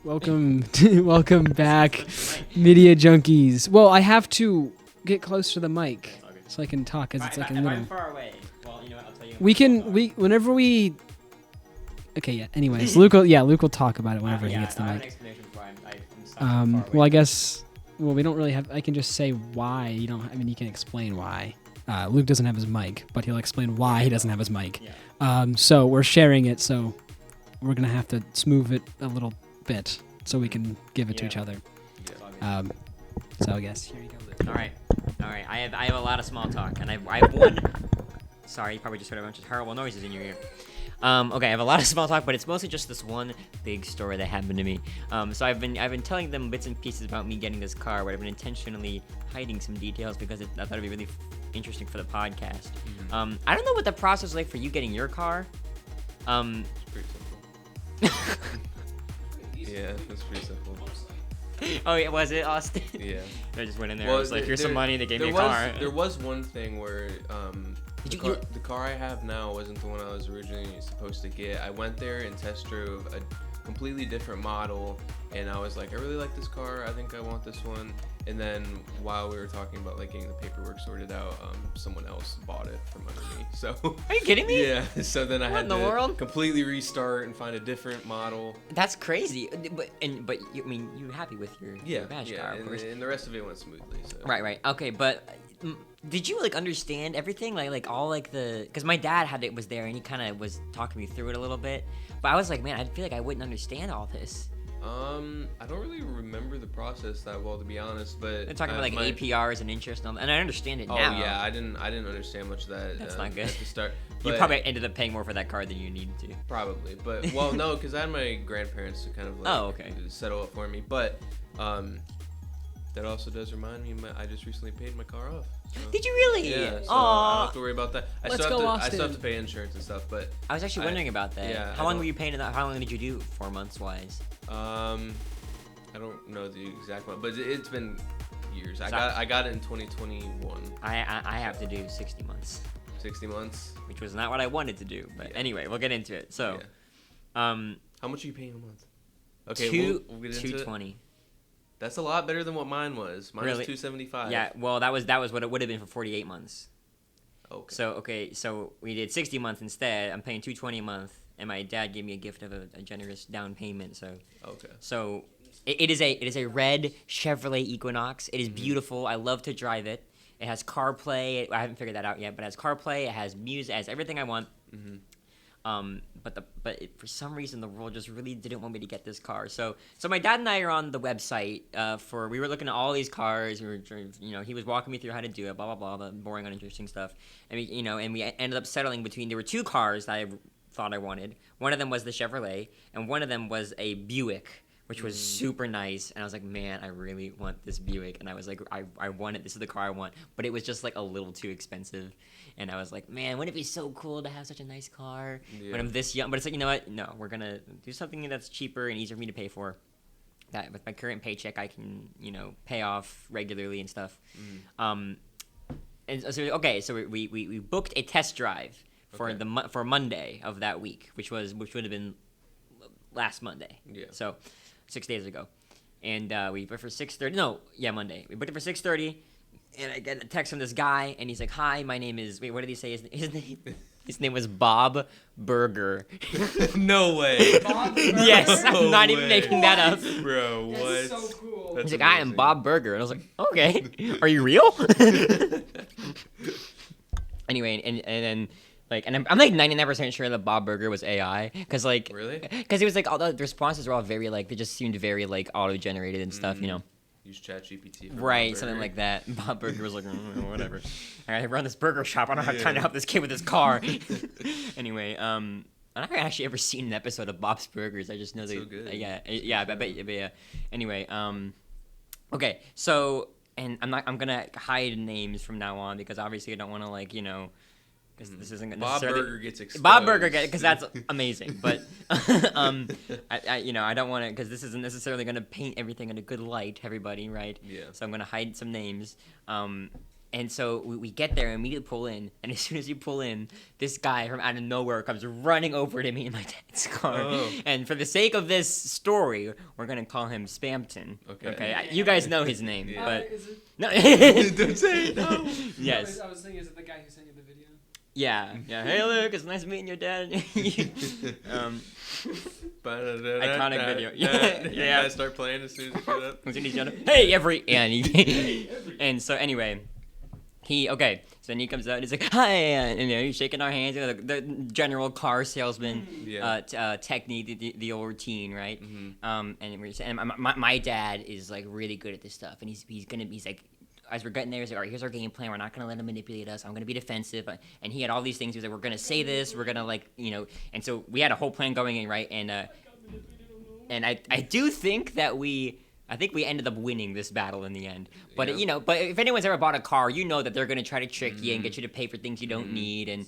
Welcome back, media junkies. Well, I have to get close to the mic so I can talk, because it's like in the middle. I'm far away. Well, you know what? I'll tell you. Whenever we. Okay, yeah. Anyways, Luke will talk about it whenever he gets the I have an mic. explanation for why I'm stuck far away. Well, I guess. Well, we don't really have. I can just say why you don't. I mean, you can explain why. Luke doesn't have his mic, but he'll explain why he doesn't have his mic. Yeah. So we're sharing it, so we're gonna have to smooth it a little bit so we can give it to each other. Yeah. So I guess here you go, Luke. All right. I have a lot of small talk, and I have one. Sorry, you probably just heard a bunch of horrible noises in your ear. Okay, I have a lot of small talk, but it's mostly just this one big story that happened to me. So I've been telling them bits and pieces about me getting this car, but I've been intentionally hiding some details because I thought it'd be really interesting for the podcast. Mm-hmm. I don't know what the process was like for you getting your car. It's pretty simple. Yeah, it's pretty simple. Oh, yeah, was it, Austin? Yeah. I just went in there. I was like, "Here's some money." They gave me a car. There was one thing where Did the car I have now wasn't the one I was originally supposed to get. I went there and test drove a completely different model, and I was like, I really like this car. I think I want this one. And then while we were talking about like getting the paperwork sorted out, someone else bought it from under me. So Are you kidding me? yeah. So then I What had in the to world? completely restart and find a different model. That's crazy. But you, I mean, you're happy with your badge car, of course. And the rest of it went smoothly. So. Right. Okay, but did you like understand everything? Like all like the, because my dad was there and he kind of was talking me through it a little bit. But I was like, man, I feel like I wouldn't understand all this. I don't really remember the process that well, to be honest. But They're talking about like APRs and interest, and I understand it now. Oh yeah, I didn't understand much of that. That's not good. At the start. You But probably ended up paying more for that car than you needed to. probably, but well, no, because I had my grandparents to kind of like okay. settle it for me. But that also does remind me, I just recently paid my car off. So. Did you really? Yeah, so I don't Aw. have to worry about that. I Let's still go, have to Austin. pay insurance and stuff, but I was actually wondering about that. yeah, How I long don't- were you paying that? How long did you do? 4 months wise? I don't know the exact one, but it's been years. So- I got it in 2021. I have to do 60 months, 60 months. which was not what I wanted to do. But Yeah. anyway, we'll get into it. So, How much are you paying a month? Okay, we'll get into it. $220. That's a lot better than what mine was. Mine Really? was $275. Yeah, well, that was what it would have been for 48 months. Okay. So we did 60 months instead. I'm paying $220 a month, and my dad gave me a gift of a generous down payment. So it is a red Chevrolet Equinox. It is beautiful. I love to drive it. It has CarPlay. I haven't figured that out yet, but it has CarPlay. It has music. It has everything I want. For some reason the world just really didn't want me to get this car. So my dad and I are on the website we were looking at all these cars. We were, he was walking me through how to do it, blah blah blah, the boring, uninteresting stuff. And we ended up settling between, there were two cars that I thought I wanted. One of them was the Chevrolet, and one of them was a Buick, which was super nice. And I was like, man, I really want this Buick. And I was like, I want it. This is the car I want. But it was just like a little too expensive. And I was like, man, wouldn't it be so cool to have such a nice car when I'm this young? But it's like, you know what? No, we're going to do something that's cheaper and easier for me to pay for. That with my current paycheck, I can, pay off regularly and stuff. And so we booked a test drive for for Monday of that week, which would have been last Monday. Yeah. So 6 days ago. And we booked for 6:30. Monday. We booked it for 6:30. And I get a text from this guy, and he's like, "Hi, my name is..." Wait, what did he say? His name? His name was Bob Burger. No way. Bob Burger? Yes, I'm No not even way. making that up. Bro, what? That's so cool. That's He's like, "I am amazing. Bob Burger," and I was like, "Okay, are you real?" Anyway, and then I'm like 99% sure that Bob Burger was AI, because Really? Because it was like all the responses were all very they just seemed very auto generated and stuff, Use ChatGPT. Right, something like that. Bob Burger was like, whatever. I run this burger shop. I don't have time to help this kid with his car. Anyway, I've never actually ever seen an episode of Bob's Burgers. I just know So good. Yeah. But yeah. Anyway, okay. So, and I'm gonna hide names from now on, because obviously I don't want to because this isn't Bob necessarily... Burger gets exposed. Bob Burger, because that's amazing. But I don't want to, because this isn't necessarily going to paint everything in a good light, everybody, right? Yeah. So I'm going to hide some names. And so we get there and immediately pull in, and as soon as you pull in, this guy from out of nowhere comes running over to me in my dad's car. Oh. And for the sake of this story, we're gonna call him Spamton. Okay. You guys know his name, Yeah. but Is it? no. Don't say it, no. Yes. I was thinking, is it the guy who sent you the video? Yeah. Hey, Luke, it's nice meeting your dad. Iconic video. Yeah. Yeah. Start playing as soon as you get up. Hey, and so anyway, so then he comes out and he's like, hi, and he's shaking our hands, the general car salesman Yeah. technique, the old routine, right? Mhm. And my dad is like really good at this stuff, and he's like, as we're getting there, he's like, all right, here's our game plan. We're not going to let him manipulate us. I'm going to be defensive. And he had all these things. He was like, we're going to say this. We're going to, like, and so we had a whole plan going in, right? And I do think that we ended up winning this battle in the end. But, Yeah. but if anyone's ever bought a car, you know that they're going to try to trick you and get you to pay for things you don't need. And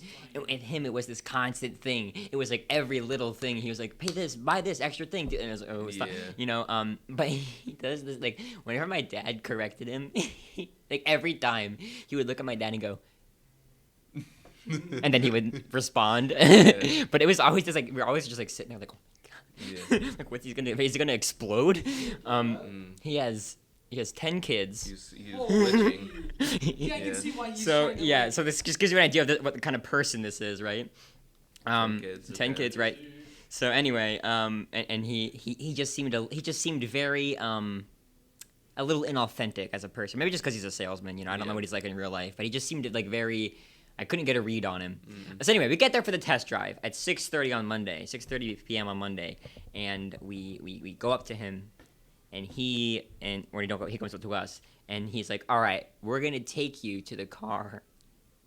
him, it was this constant thing. It was like every little thing. He was like, pay this, buy this extra thing. And I was like, oh, stop. Yeah. But he does this, like, whenever my dad corrected him, like every time he would look at my dad and go, and then he would respond. Yeah. But it was always just like, we were always just like sitting there like, oh my God. Yeah. Like, what's is he gonna explode? He has 10 kids. He's glitching. Yeah, I can see why he's So trying to, yeah, so this just gives you an idea of what kind of person this is, right? 10 kids, 10 okay. kids, right? So anyway, and he just seemed very a little inauthentic as a person. Maybe just because he's a salesman, I don't know what he's like in real life, but he just seemed like very. I couldn't get a read on him. So anyway, we get there for the test drive at 6:30 on Monday, 6:30 p.m. on Monday, and we go up to him, and he comes up to us, and he's like, "All right, we're gonna take you to the car."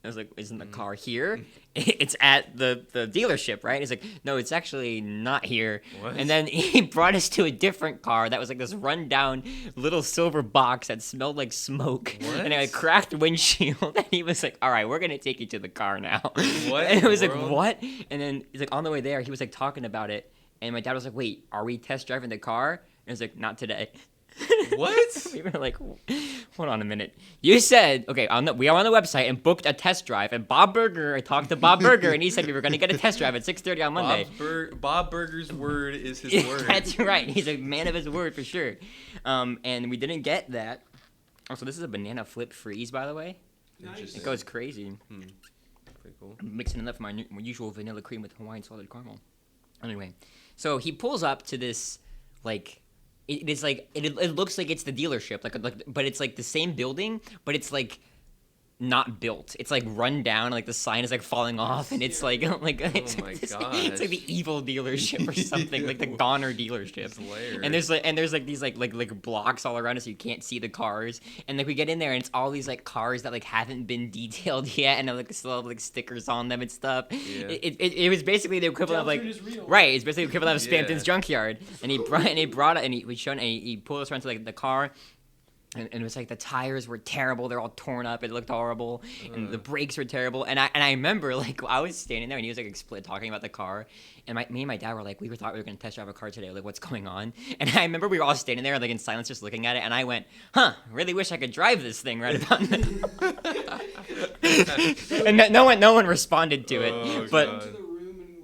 I was like, "Isn't the car here? It's at the dealership, right?" He's like, "No, it's actually not here." What? And then he brought us to a different car that was like this rundown little silver box that smelled like smoke. What? And it had a cracked windshield. And he was like, "All right, we're gonna take you to the car now." What And it was like, world? "What?" And then he's like, on the way there, he was like talking about it, and my dad was like, "Wait, are we test driving the car?" And I was like, "Not today." What? We were like, hold on a minute. You said, okay, we are on the website and booked a test drive. And Bob Burger, I talked to Bob Burger, and he said we were going to get a test drive at 6:30 on Monday. Bob Burger's word is his word. That's right. He's a man of his word for sure. And we didn't get that. Oh, so this is a banana flip freeze, by the way. Interesting. It goes crazy. Pretty cool. I'm mixing it up for my usual vanilla cream with Hawaiian salted caramel. Anyway, so he pulls up to this, like, it is like it looks like it's the dealership, like, but it's like the same building, but it's like not built. It's like run down, like the sign is like falling off, and it's like it's my like this, gosh. it's like the evil dealership or something, like the Goner dealership. It's layered. And there's like these like blocks all around us, so you can't see the cars. And like we get in there, and it's all these like cars that like haven't been detailed yet, and like still have like stickers on them and stuff. Yeah. It was basically the equivalent of like Junkyard is real. right. It's basically the equivalent of Yeah. Spamton's junkyard. And he brought it, and he pulled us around to like the car. And it was like the tires were terrible. They're all torn up. It looked horrible, and the brakes were terrible. And I remember like I was standing there, and he was like talking about the car, and me and my dad were like, thought we were gonna test drive a car today. Like, what's going on? And I remember we were all standing there like in silence, just looking at it. And I went, "Huh? Really wish I could drive this thing right about now." And no one responded to it. Oh, But God. Into the room and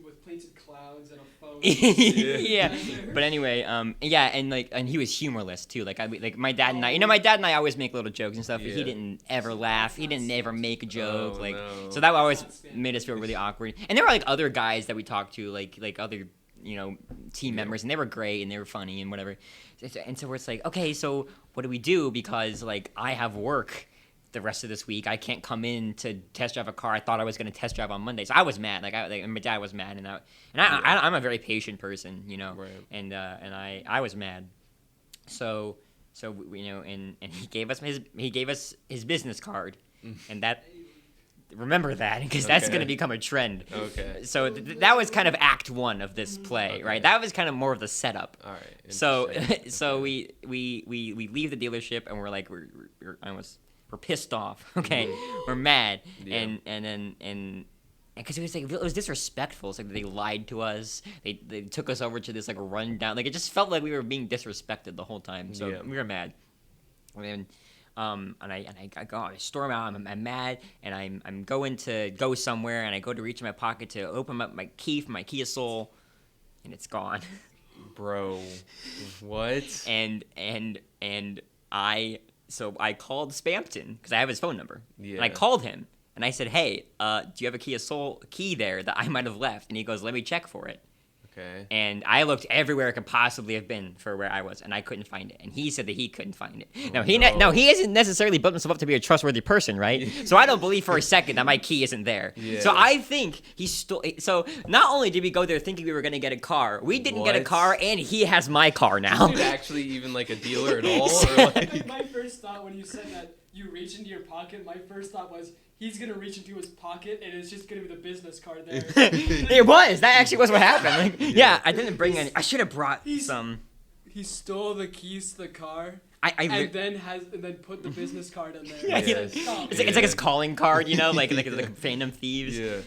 with painted clouds and a phone. yeah. But anyway, yeah, and he was humorless too. Like my dad and I, my dad and I always make little jokes and stuff, but he Yeah. didn't ever laugh. He didn't ever make a joke. Oh, like no. so that always made us feel really awkward. And there were like other guys that we talked to, like other team members, and they were great and they were funny and whatever. And so it's like, okay, so what do we do? Because like I have work the rest of this week. I can't come in to test drive a car. I thought I was going to test drive on Monday, so I was mad. And my dad was mad, and I'm a very patient person, Right. and I was mad. So and he gave us his business card, and that. Remember that, because that's Okay. going to become a trend. Okay. So that was kind of act one of this play, Okay. right? That was kind of more of the setup. All right. So interesting. so Okay. we leave the dealership, and we're like we're pissed off. Okay, we're mad, Yeah. and because it was disrespectful. It's like they lied to us. They took us over to this like rundown. Like it just felt like we were being disrespected the whole time. So Yeah. we were mad. And I storm out. I'm mad, and I'm going to go somewhere, and I go to reach in my pocket to open up my key for my Kia Soul, and it's gone. Bro, what? and I called Spampton because I have his phone number. Yeah. And I called him and I said, "Hey, do you have a Kia Soul key there that I might have left?" And he goes, "Let me check for it." Okay. And I looked everywhere it could possibly have been for where I was, and I couldn't find it. And he said that he couldn't find it. Now he isn't necessarily built himself up to be a trustworthy person, right? So I don't believe for a second that my key isn't there. Yeah. So I think he stole. So not only did we go there thinking we were gonna get a car, we didn't get a What? car, and he has my car now. Is it actually even like a dealer at all? Or like... My first thought when you said that you reach into your pocket, my first thought was he's gonna reach into his pocket and it's just gonna be the business card there. It was. That actually was what happened. Like, yeah, I didn't bring any. I should have brought some. He stole the keys to the car. I And then put the business card in there. Yeah, It's yeah. like, stop. It's like his calling card, you know, like Phantom Thieves. Yeah.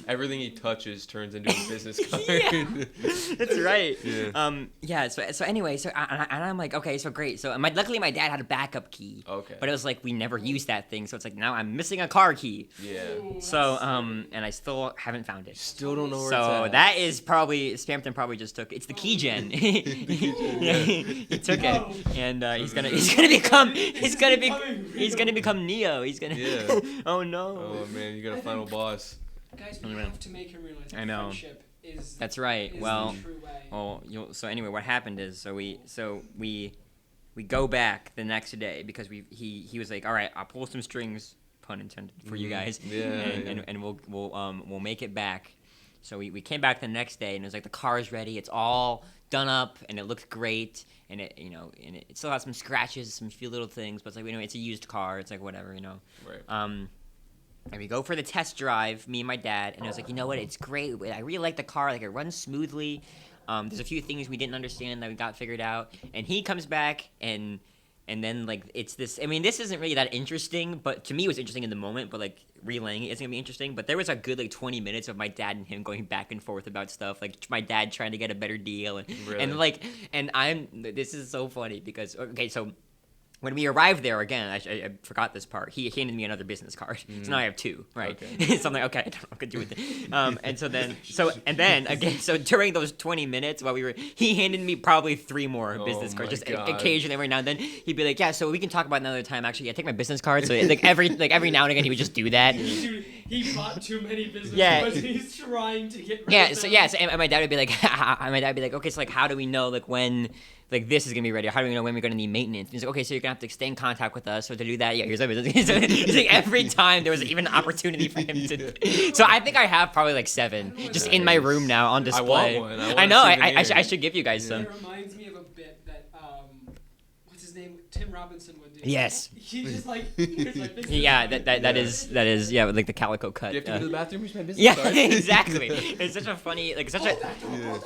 Everything he touches turns into a business card. Yeah. That's right. Yeah. So anyway, I'm like, okay, so great. So luckily my dad had a backup key. Okay. But it was like we never used that thing, so it's like now I'm missing a car key. Yeah. Ooh, So that's- and I still haven't found it. Still don't know where So it's at. that is probably Spampton probably just took it's the key gen. Yeah, he took No. it, and he's gonna become Neo. He's gonna. Yeah. Oh no. Oh man, you got a final boss. Guys, we have to make him realize that I know. friendship is That's right. is Well, the true way. so anyway, what happened is we go back the next day because he was like, all right, I'll pull some strings, pun intended, for you guys, Yeah, and we'll make it back. So we came back the next day and it was like the car is ready, it's all done up and it looks great and it still has some scratches, some few little things, but it's like it's a used car, it's like whatever, Right. And we go for the test drive, me and my dad, and I was like, you know what, it's great. I really like the car, like it runs smoothly. There's a few things we didn't understand that we got figured out. And he comes back and then like it's this. I mean, this isn't really that interesting, but to me it was interesting in the moment. But like relaying it isn't gonna be interesting. But there was a good like 20 minutes of my dad and him going back and forth about stuff. Like my dad trying to get a better deal Really? This is so funny because okay, so. When we arrived there again, I forgot this part. He handed me another business card, so now I have two, right? Okay. So I'm like, okay, I don't know what to do with it. And then again, so during those 20 minutes while he handed me probably three more business cards, my just God. occasionally every now and then. He'd be like, yeah, so we can talk about it another time. Actually, yeah, take my business card. So like every now and again, he would just do that. Dude, he bought too many business Yeah. cards and he's trying to get rid Yeah, of so them. yeah, so, and my dad would be like, okay, so like, how do we know like when like this is gonna be ready? Or how do we know when we're gonna need maintenance? And he's like, okay, so you're gonna have to stay in contact with us. So to do that, yeah, here's a business. So he's like, every time there was even an opportunity for him to. So I think I have probably like 7 just in my room now on display. I want one. I know. I I should give you guys some. It reminds me of a bit that what's his name, Tim Robinson would do. Yes. He just like this Yeah, is that is yeah, like the calico cut. You have to go to the bathroom. Use my business Yeah, card. exactly. It's such a funny, like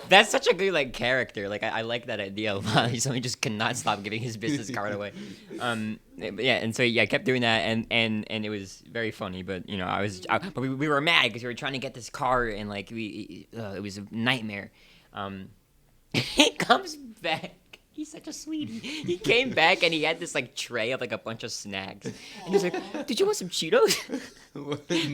that's such a good like character. Like I like that idea a lot. He just cannot stop giving his business card away. Yeah, and so yeah, I kept doing that, and it was very funny. But but we were mad because we were trying to get this car, and like it was a nightmare. He comes back. He's such a sweetie. He came back and he had this like tray of like a bunch of snacks. And he was like, "Did you want some Cheetos?" I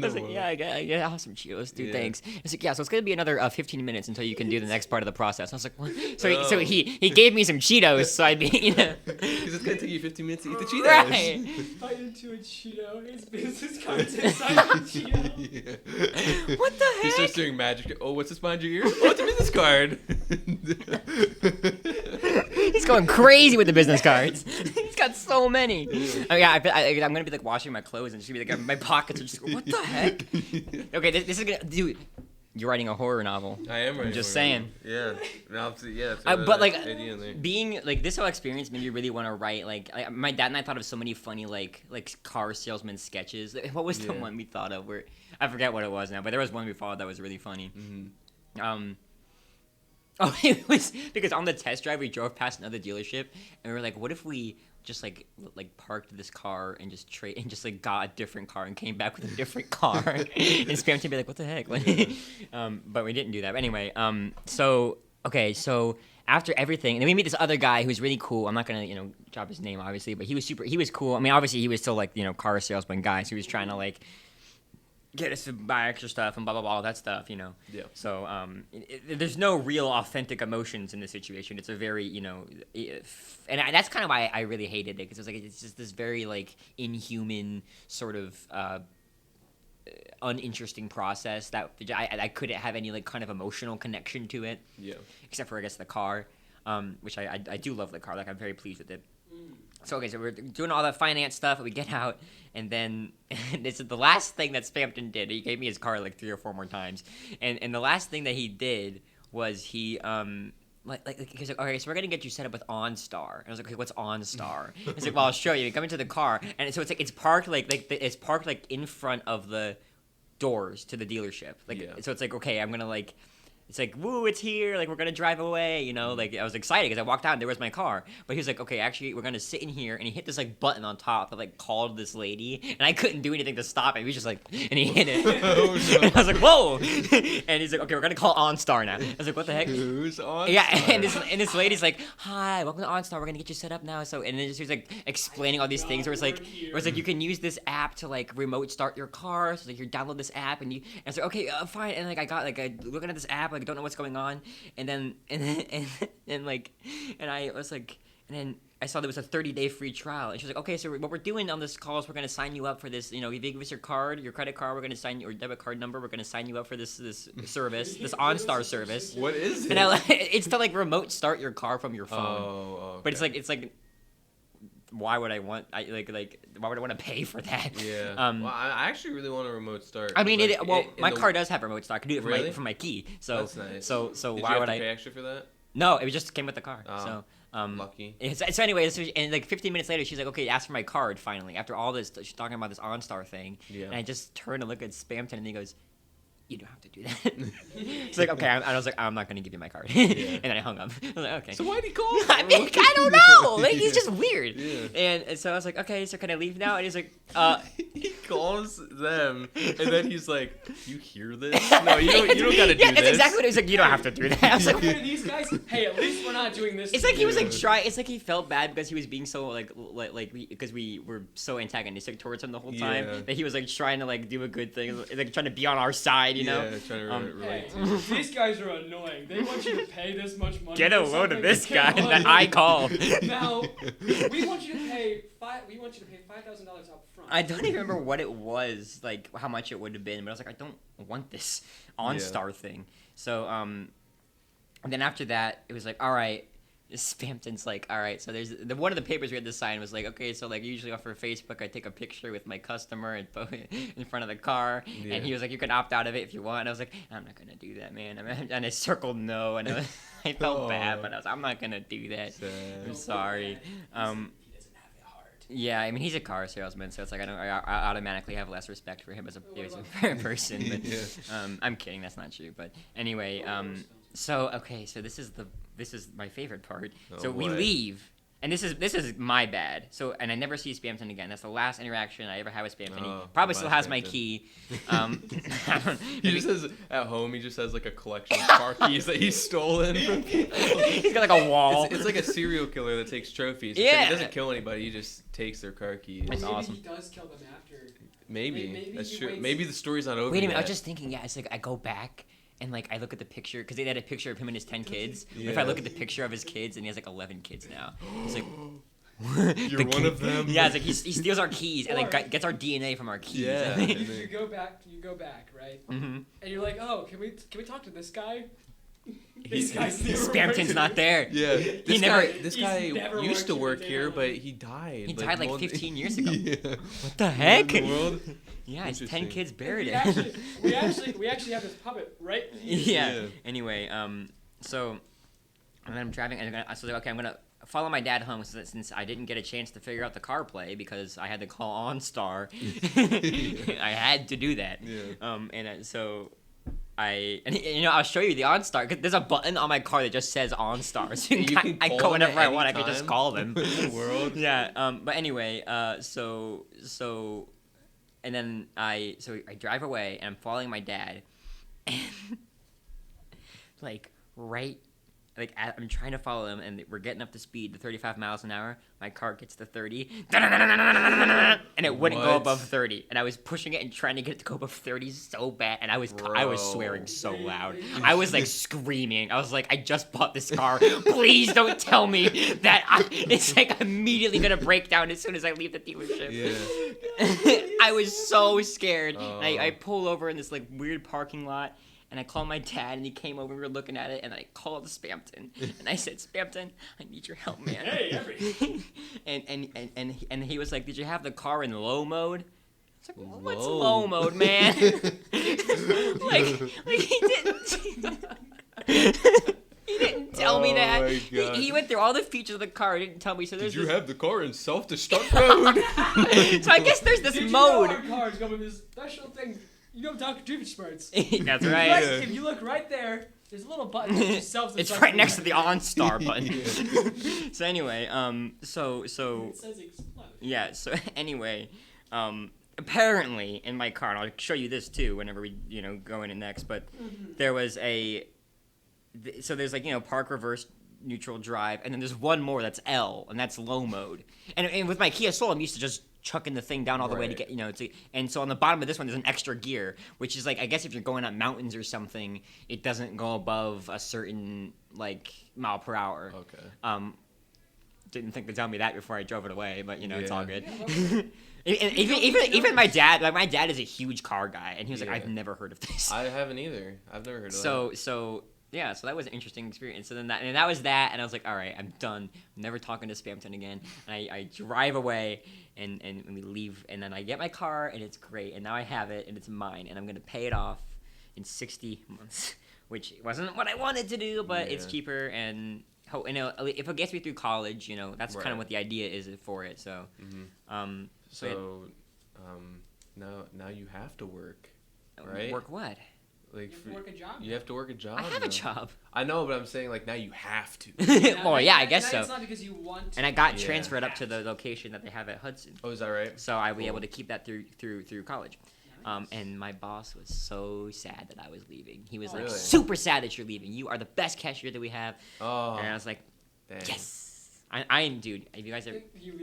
was like, "Yeah, I'll have some Cheetos, dude. Yeah. Thanks." I was like, "Yeah, so it's gonna be another 15 minutes until you can do the next part of the process." I was like, "What?" So he gave me some Cheetos, so I'd be Because it's gonna take you 15 minutes to eat the Cheetos. right. bite into a Cheeto. His business card's inside the Cheeto. Yeah. What the He starts heck? doing magic. Oh, what's this behind your ear? Oh, it's a business card. He's going crazy with the business cards. He's got so many. Oh yeah, I'm gonna be like washing my clothes and just be like my pockets are just what the heck? Okay, this is gonna dude. You're writing a horror novel. I am right. just saying. Yeah. No, yeah. But like idea in there. being like this whole experience made me really want to write like my dad and I thought of so many funny like car salesman sketches. What was the Yeah. one we thought of where I forget what it was now, but there was one we followed that was really funny. Oh, it was because on the test drive we drove past another dealership and we were like, what if we just like parked this car and just like got a different car and came back with a different car and Spam to be like, what the heck? But we didn't do that. But anyway, so after everything, and then we meet this other guy who's really cool. I'm not gonna, drop his name obviously, but he was cool. I mean, obviously he was still like, car salesman guy, so he was trying to like get us to buy extra stuff and blah blah blah, all that stuff, Yeah. So there's no real authentic emotions in this situation. It's a very, that's kind of why I really hated it, because it's just this very like inhuman sort of uninteresting process that I couldn't have any like kind of emotional connection to it. Yeah. Except for I guess the car, which I do love the car. Like I'm very pleased with it. So okay, so we're doing all that finance stuff. We get out, and then this is the last thing that Spampton did. He gave me his car like 3 or 4 more times, and the last thing that he did was he he's like, okay, so we're gonna get you set up with OnStar. And I was like, okay, what's OnStar? He's like, well, I'll show you. You come into the car, and so it's parked it's parked like in front of the doors to the dealership. So it's like, okay, I'm gonna like. It's like, woo, it's here, like, we're gonna drive away, like, I was excited, because I walked out, and there was my car, but he was like, okay, actually, we're gonna sit in here, and he hit this, like, button on top that, like, called this lady, and I couldn't do anything to stop it, he was just like, and he hit it, and I was like, whoa, and he's like, okay, we're gonna call OnStar now. I was like, what the heck? Who's OnStar? Yeah, and this lady's like, hi, welcome to OnStar, we're gonna get you set up now, so, and then she was, like, explaining all these things, where it's like, you can use this app to, like, remote start your car, so, like, you download this app, and I was like, okay, fine, and, like, I looking at this app, like, I don't know what's going on, and then I was like, and then I saw there was a 30-day free trial, and she was like, okay, so what we're doing on this call is we're going to sign you up for this, if you give us your card, your credit card, we're going to sign your debit card number, we're going to sign you up for this service, this OnStar service. What is it? And it's to like remote start your car from your phone. Oh, okay. But it's like why would I want why would I want to pay for that? Yeah. Well, I actually really want a remote start. I mean, like, my car does have remote start. I can do it from Really? my key. So That's nice. So Did why you would have to I pay extra for that? No, it just came with the car. Oh, So lucky. So anyway, and like 15 minutes later, she's like, okay, ask for my card finally. After all this, she's talking about this OnStar thing. Yeah. And I just turned and look at Spampton, and he goes, you don't have to do that. It's like, okay, I was like, I'm not going to give you my card. And then I hung up. I was like, okay. So why'd he call? I mean, I don't know. Like, he's just weird. Yeah. And so I was like, okay, so can I leave now? And he's like, He calls them, and then he's like, "You hear this? No, you don't gotta do yeah, this." that's exactly what he was like. You don't have to do that. I was like, One of these guys, hey, at least we're not doing this. it's like he was like trying. It's like he felt bad because he was being so because we were so antagonistic towards him the whole time Yeah. that he was like trying to like do a good thing, like trying to be on our side, you know. Yeah, trying to relate to. Hey, these guys are annoying. They want you to pay this much money. Get a for load of something this they guy can't that run. I called. Now, we want you to pay $5,000 up front. I don't even remember what it was, like how much it would have been, but I was like, I don't want this OnStar thing. So, and then after that, it was like, all right, Spampton's like, all right, so there's one of the papers we had to sign was like, okay, so like usually off for Facebook, I take a picture with my customer and put it in front of the car, Yeah. and he was like, you can opt out of it if you want. And I was like, I'm not gonna do that, man. And I circled no, and I felt bad, but I was, I'm not gonna do that. Sad. I'm sorry. He doesn't have a heart. Yeah, I mean he's a car salesman, so it's like I automatically have less respect for him as a person. But Yeah. I'm kidding, that's not true. But anyway, so okay, so this is my favorite part. Oh, So we boy. leave, and this is my bad. So and I never see Spampton again. That's the last interaction I ever had with Spampton. Oh, He probably goodbye, still has my Spampton. key. I don't- He just has at home. He just has like a collection of car keys that he's stolen from people. He's got like a wall. It's like a serial killer that takes trophies. Yeah. Except he doesn't kill anybody. He just takes their car keys. That's Maybe awesome. he does kill them after. Maybe. Maybe That's he true. waits- Maybe the story's not over Wait a minute, I yet. was just thinking, yeah, it's like I go back and like I look at the picture because they had a picture of him and his 10 kids. But if I Yeah. look at the picture of his kids and he has like 11 kids now, it's like You're one of them? Yeah, it's like he steals our keys and Or- like gets our DNA from our keys. Yeah. You go back, right? hmm And you're like, oh, can we talk to this guy? He's- This guy's never Spampton's worked. not there. Yeah. This never- guy, this he's guy never used to worked work in a here, day but in he died. He died like one- 15 years ago. Yeah. What the heck? In the world? Yeah, it's 10 Interesting. kids buried We it. actually have this puppet right here. yeah. Yeah. Anyway, so and then I'm driving, and I was like, okay, I'm gonna follow my dad home since I didn't get a chance to figure out the car play because I had to call OnStar. I had to do that. Yeah. So I'll show you the OnStar because there's a button on my car that just says OnStar. So You can I call go them whenever at I want. I any can just time call them. in the world. Yeah. But anyway, so and then I drive away and I'm following my dad, and like right I'm trying to follow him, and we're getting up to speed, the 35 miles an hour. My car gets to 30, and it wouldn't go What? above 30. And I was pushing it and trying to get it to go above 30 so bad, and I was Bro. swearing so loud. I was like screaming. I was like, I just bought this car. Please don't tell me that it's like immediately gonna break down as soon as I leave the dealership. Yeah. I was so scared. Oh. And I pull over in this like weird parking lot, and I called my dad, and he came over. We were looking at it, and I called Spampton, and I said, "Spampton, I need your help, man." Hey, everything. and he was like, "Did you have the car in low mode?" It's like, "What's Low. low mode, man?" like he didn't. He didn't tell me Oh that. my He God. went through all the features of the car. He didn't tell me. So there's this, have the car in self-destruct mode? so I guess there's this Did you mode. know our cars come with this special thing? You know Dr. Doofus smarts. That's Right, right. Yeah. if you look right there, there's a little button that just self-destructs. It's right next to the OnStar button. So anyway, so It says explode. yeah. So anyway, apparently in my car, and I'll show you this too whenever we go in it next. But there was so there's park, reverse, neutral, drive, and then there's one more that's L, and that's low mode. And with my Kia Soul, I'm used to just chucking the thing down all the way to Right. get and so on the bottom of this one there's an extra gear, which is like, I guess if you're going up mountains or something, it doesn't go above a certain mile per hour. Okay. Didn't think to tell me that before I drove it away, but it's Yeah. all good. Yeah, And even my dad, my dad is a huge car guy, and he was like, Yeah. I've never heard of this. I haven't either. I've never heard of So that was an interesting experience. So then that was that, and I was like, all right, I'm done. I'm never talking to Spampton again. And I drive away, and we leave, and then I get my car, and it's great, and now I have it, and it's mine, and I'm gonna pay it off in 60 months, which wasn't what I wanted to do, but it's Yeah. cheaper, and if it gets me through college, that's kind Right. of what the idea is for it. So, that. so yeah. So, now you have to work, right? Work what? Like You have to work a job. you have to work a job. I have a now. job. I know, but I'm saying now you have to. Well, yeah, I guess and so. It's not because you want to. And I got Yeah. transferred up to the location that they have at Hudson, Oh, is that right? so I'll be Cool. able to keep that through college. Nice. And my boss was so sad that I was leaving. He was Oh. like, Really? super sad that you're leaving. You are the best cashier that we have. Oh, And I was like, dang. yes. I'm, dude. If you guys are, You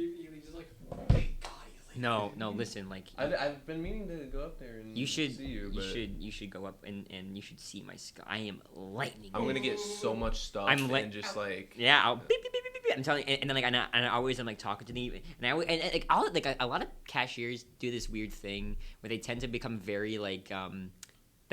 just like, thank God he's like. no, listen, like, I've been meaning to go up there and you should, see you, but you should go up and you should see my sky. I am lightning. I'm gonna get so much stuff I'm like- and just like Yeah, I'll beep, beep, beep, beep, beep, beep. I'm telling you, and then and I always am talking to them, and a lot of cashiers do this weird thing where they tend to become very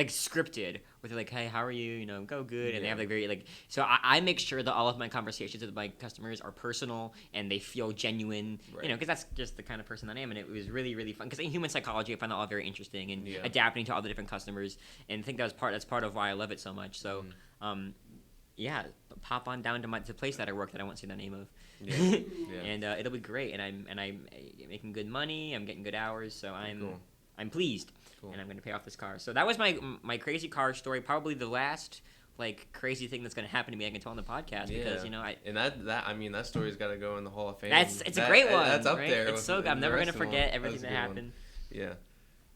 scripted, where they're like, hey, how are you? Go good, and they Yeah. have very so I make sure that all of my conversations with my customers are personal and they feel genuine, Right. because that's just the kind of person that I am, and it was really really fun. Because in human psychology, I find that all very interesting, and Yeah. adapting to all the different customers, and I think that's part of why I love it so much. So. Yeah, pop on down to the place that I work that I won't say the name of, yeah, yeah. and it'll be great. And I'm making good money. I'm getting good hours, so Cool. I'm pleased, Cool. and I'm gonna pay off this car. So that was my crazy car story. Probably the last crazy thing that's gonna happen to me I can tell on the podcast, because And that story's got to go in the Hall of Fame. it's a great one. That's up right? there. It's with- so good. with I'm the never gonna rest of them. forget That everything was a that good one. happened. Yeah,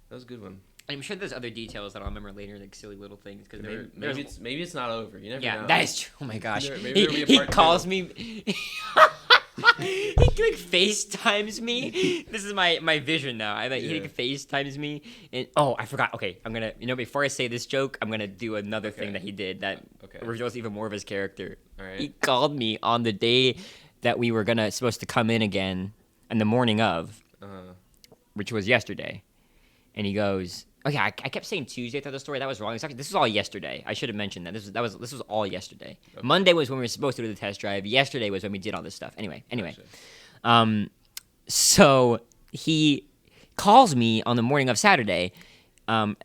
that was a good one. I'm sure there's other details that I'll remember later, like silly little things. Because Maybe it's not over. You never yeah, know. that is true. Oh my gosh. Maybe there'll be a He part calls two. me. He FaceTimes me. This is my vision now. He Yeah. FaceTimes me, and I forgot. Okay, I'm gonna before I say this joke, I'm gonna do another thing Okay. that he did that Okay. reveals even more of his character. All right. He called me on the day that we were supposed to come in again, and the morning of, which was yesterday, and he goes, okay, I kept saying Tuesday through the story. That was wrong. This was all yesterday. I should have mentioned that. This was all yesterday. Okay. Monday was when we were supposed to do the test drive. Yesterday was when we did all this stuff. Anyway. Gotcha. So he calls me on the morning of Saturday. And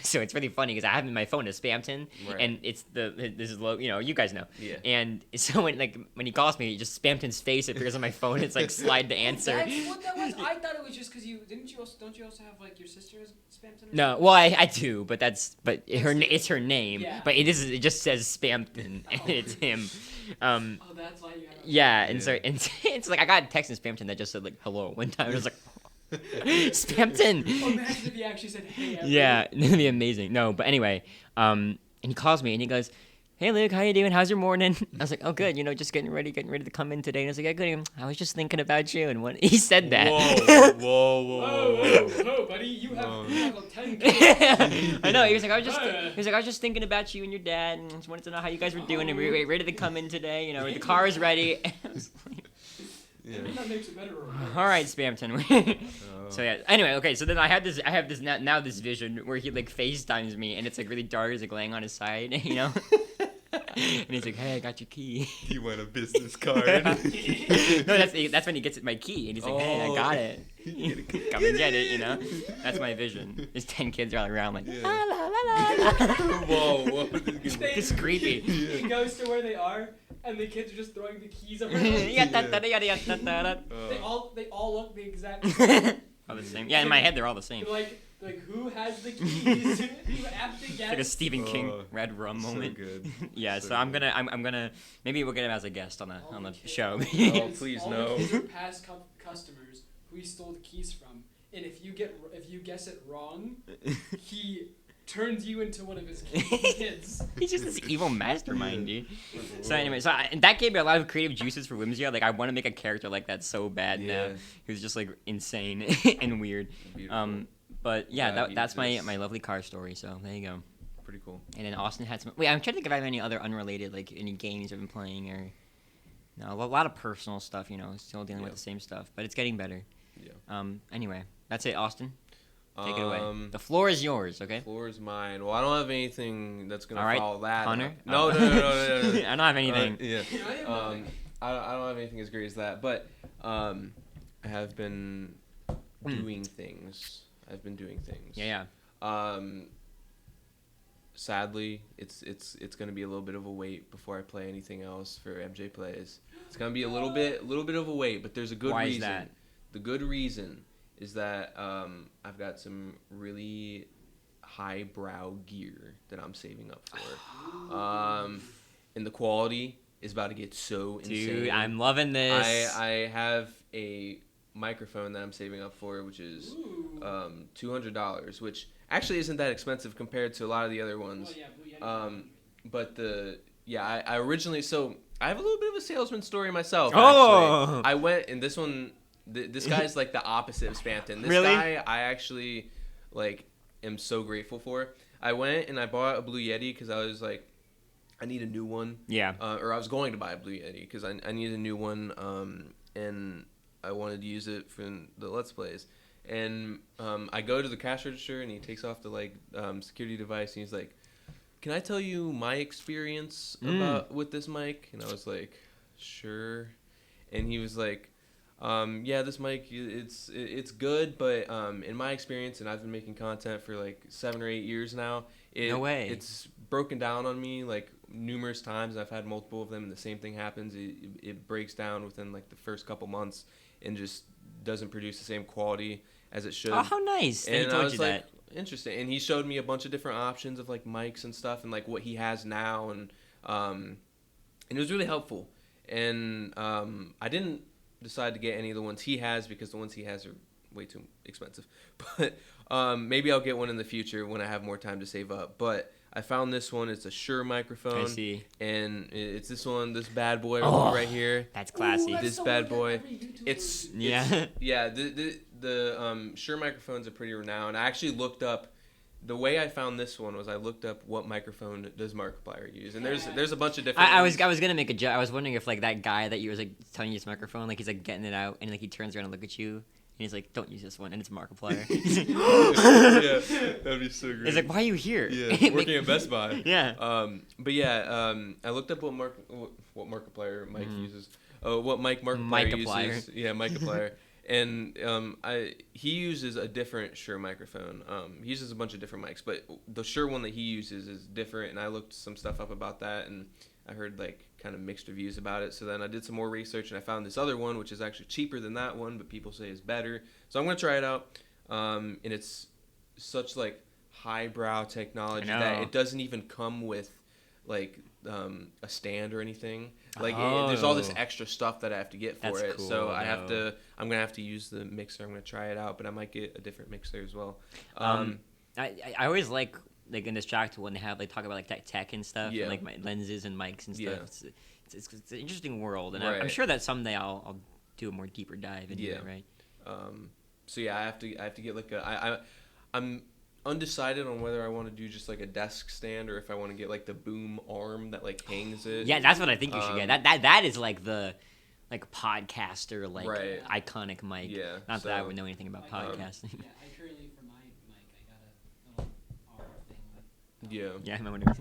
so it's really funny because I have in my phone as Spampton, Right. and it's this is low, you guys know. Yeah. And so when he calls me, just Spampton's face appears on my phone. It's like slide to answer. That's what that was. I thought it was just because don't you also have your sister's Spampton? No, well I do, but it's her name. Yeah. But it just says Spampton, and it's him. Oh, that's why you have. Yeah, and Yeah. so and it's like I got a text in Spampton that just said hello one time. And I was like, Spampton. Oh, imagine if he actually said, "Hey." Everyone. Yeah, that'd be amazing. No, but anyway, and he calls me and he goes, "Hey Luke, how you doing? How's your morning?" I was like, "Oh good, just getting ready to come in today." And I was like, "Yeah, good. I was just thinking about you." And when he said that, Whoa, buddy, you have 10 kids. I know. He was like, I was just thinking about you and your dad, and just wanted to know how you guys were doing. And we were ready to come in today. The car is ready. And I was like, Yeah. That makes it better or worse. all right, Spamton. So yeah. Anyway, okay. So then I have this now this vision where he like FaceTimes me, and it's like really dark. He's like laying on his side, And he's like, "Hey, I got your key." You want a business card? No, that's when he gets my key, and he's like, "Hey, I got it. Come and get it." That's my vision. There's 10 kids all around, like, Yeah. la la la la. Whoa. It's creepy. He goes to where they are, and the kids are just throwing the keys around. They all look the exact same. All the same. Yeah, in my head they're all the same. Like who has the keys? You have to guess. Like a Stephen King Oh, Red Rum so moment. good. Yeah, so So I'm good. gonna maybe we'll get him as a guest on the show. Oh, please all no. The kids are past customers who he stole the keys from, and if you guess it wrong, he turns you into one of his kids. He's just this evil mastermind, dude. So anyway, and that gave me a lot of creative juices for Whimsy. Like I want to make a character like that so bad now. Yeah. Who's just like insane and weird. Beautiful. But yeah, Glad he that's my exists. lovely car story. So there you go. Pretty cool. And then Austin had some. Wait, I'm trying to think if I have any other unrelated, like any games I've been playing or. No, a lot of personal stuff. Still dealing with Yeah. the same stuff, but it's getting better. Yeah. Anyway, that's it, Austin. Take it away. Um, The floor is yours. Okay. Floor is mine. Well, I don't have anything that's gonna All right, follow that. Connor? up. No. Oh. No. I don't have anything. Yeah. I am nothing. I don't have anything as great as that, but I have been doing things. I've been doing things. Yeah. Sadly, it's gonna be a little bit of a wait before I play anything else for MJ Plays. It's gonna be a little bit of a wait, but there's a good Why is reason. that? The good reason is that I've got some really highbrow gear that I'm saving up for. And the quality is about to get so insane. Dude, I'm loving this. I have a microphone that I'm saving up for, which is Ooh. $200, which actually isn't that expensive compared to a lot of the other ones. Oh, yeah, Blue Yeti. But I originally, so I have a little bit of a salesman story myself. Oh! Actually. I went, and this one, this guy's like the opposite of Spamton. This Really? guy, I actually am so grateful for. I went and I bought a Blue Yeti because I was like, I need a new one. Yeah. Or I was going to buy a Blue Yeti because I needed a new one, and I wanted to use it for the Let's Plays. And I go to the cash register, and he takes off the security device, and he's like, "Can I tell you my experience with this mic?" And I was like, "Sure." And he was like, "Yeah, this mic, it's good, but in my experience, and I've been making content for like 7 or 8 years now. No way. It's broken down on me like numerous times. I've had multiple of them, and the same thing happens. It breaks down within like the first couple months, and just doesn't produce the same quality as it should." Oh, how nice that he And I told was you like, that. interesting. And he showed me a bunch of different options of like mics and stuff, and like what he has now, and it was really helpful. And I didn't decide to get any of the ones he has because the ones he has are way too expensive. But maybe I'll get one in the future when I have more time to save up. But I found this one. It's a Shure microphone. I see. And it's this one, this bad boy Oh. right here. That's classy. Ooh, that's This so bad weird that boy, every YouTuber It's would- Yeah. yeah. The Shure microphones are pretty renowned. I actually looked up. The way I found this one was I looked up what microphone does Markiplier use, and there's a bunch of different. I was ones. gonna make a joke. I was wondering if like that guy that you was like telling you his microphone, like he's like getting it out, and like he turns around and look at you, and he's like, "Don't use this one," and it's Markiplier. Yeah, that'd be so great. He's like, "Why are you here?" Yeah, working at Best Buy. Yeah. But yeah, I looked up what Markiplier Mike uses. What Mike Markiplier Mikeaplier. uses. Yeah, Mikeaplier. And he uses a different Shure microphone. He uses a bunch of different mics, but the Shure one that he uses is different. And I looked some stuff up about that, and I heard like kind of mixed reviews about it. So then I did some more research, and I found this other one, which is actually cheaper than that one, but people say is better. So I'm gonna try it out. And it's such like highbrow technology I that know. it doesn't even come with like a stand or anything. Like Oh. there's all this extra stuff that I have to get for That's it. cool, So though. I'm gonna have to use the mixer. I'm gonna try it out, but I might get a different mixer as well. I always like like in this track when they talk about like tech and stuff, Yeah. and like my lenses and mics and stuff. Yeah. It's an interesting world, and Right. I'm sure that someday I'll do a more deeper dive into Yeah. it, right? So yeah, I have to get like I'm undecided on whether I want to do just like a desk stand or if I want to get like the boom arm that like hangs it. Yeah, that's what I think you should get. That is like the podcaster like Right. iconic mic. Yeah, Not that I so, would know anything about podcasting. Yeah, I currently for my mic I got a little arm thing. Yeah. Yeah, I remember.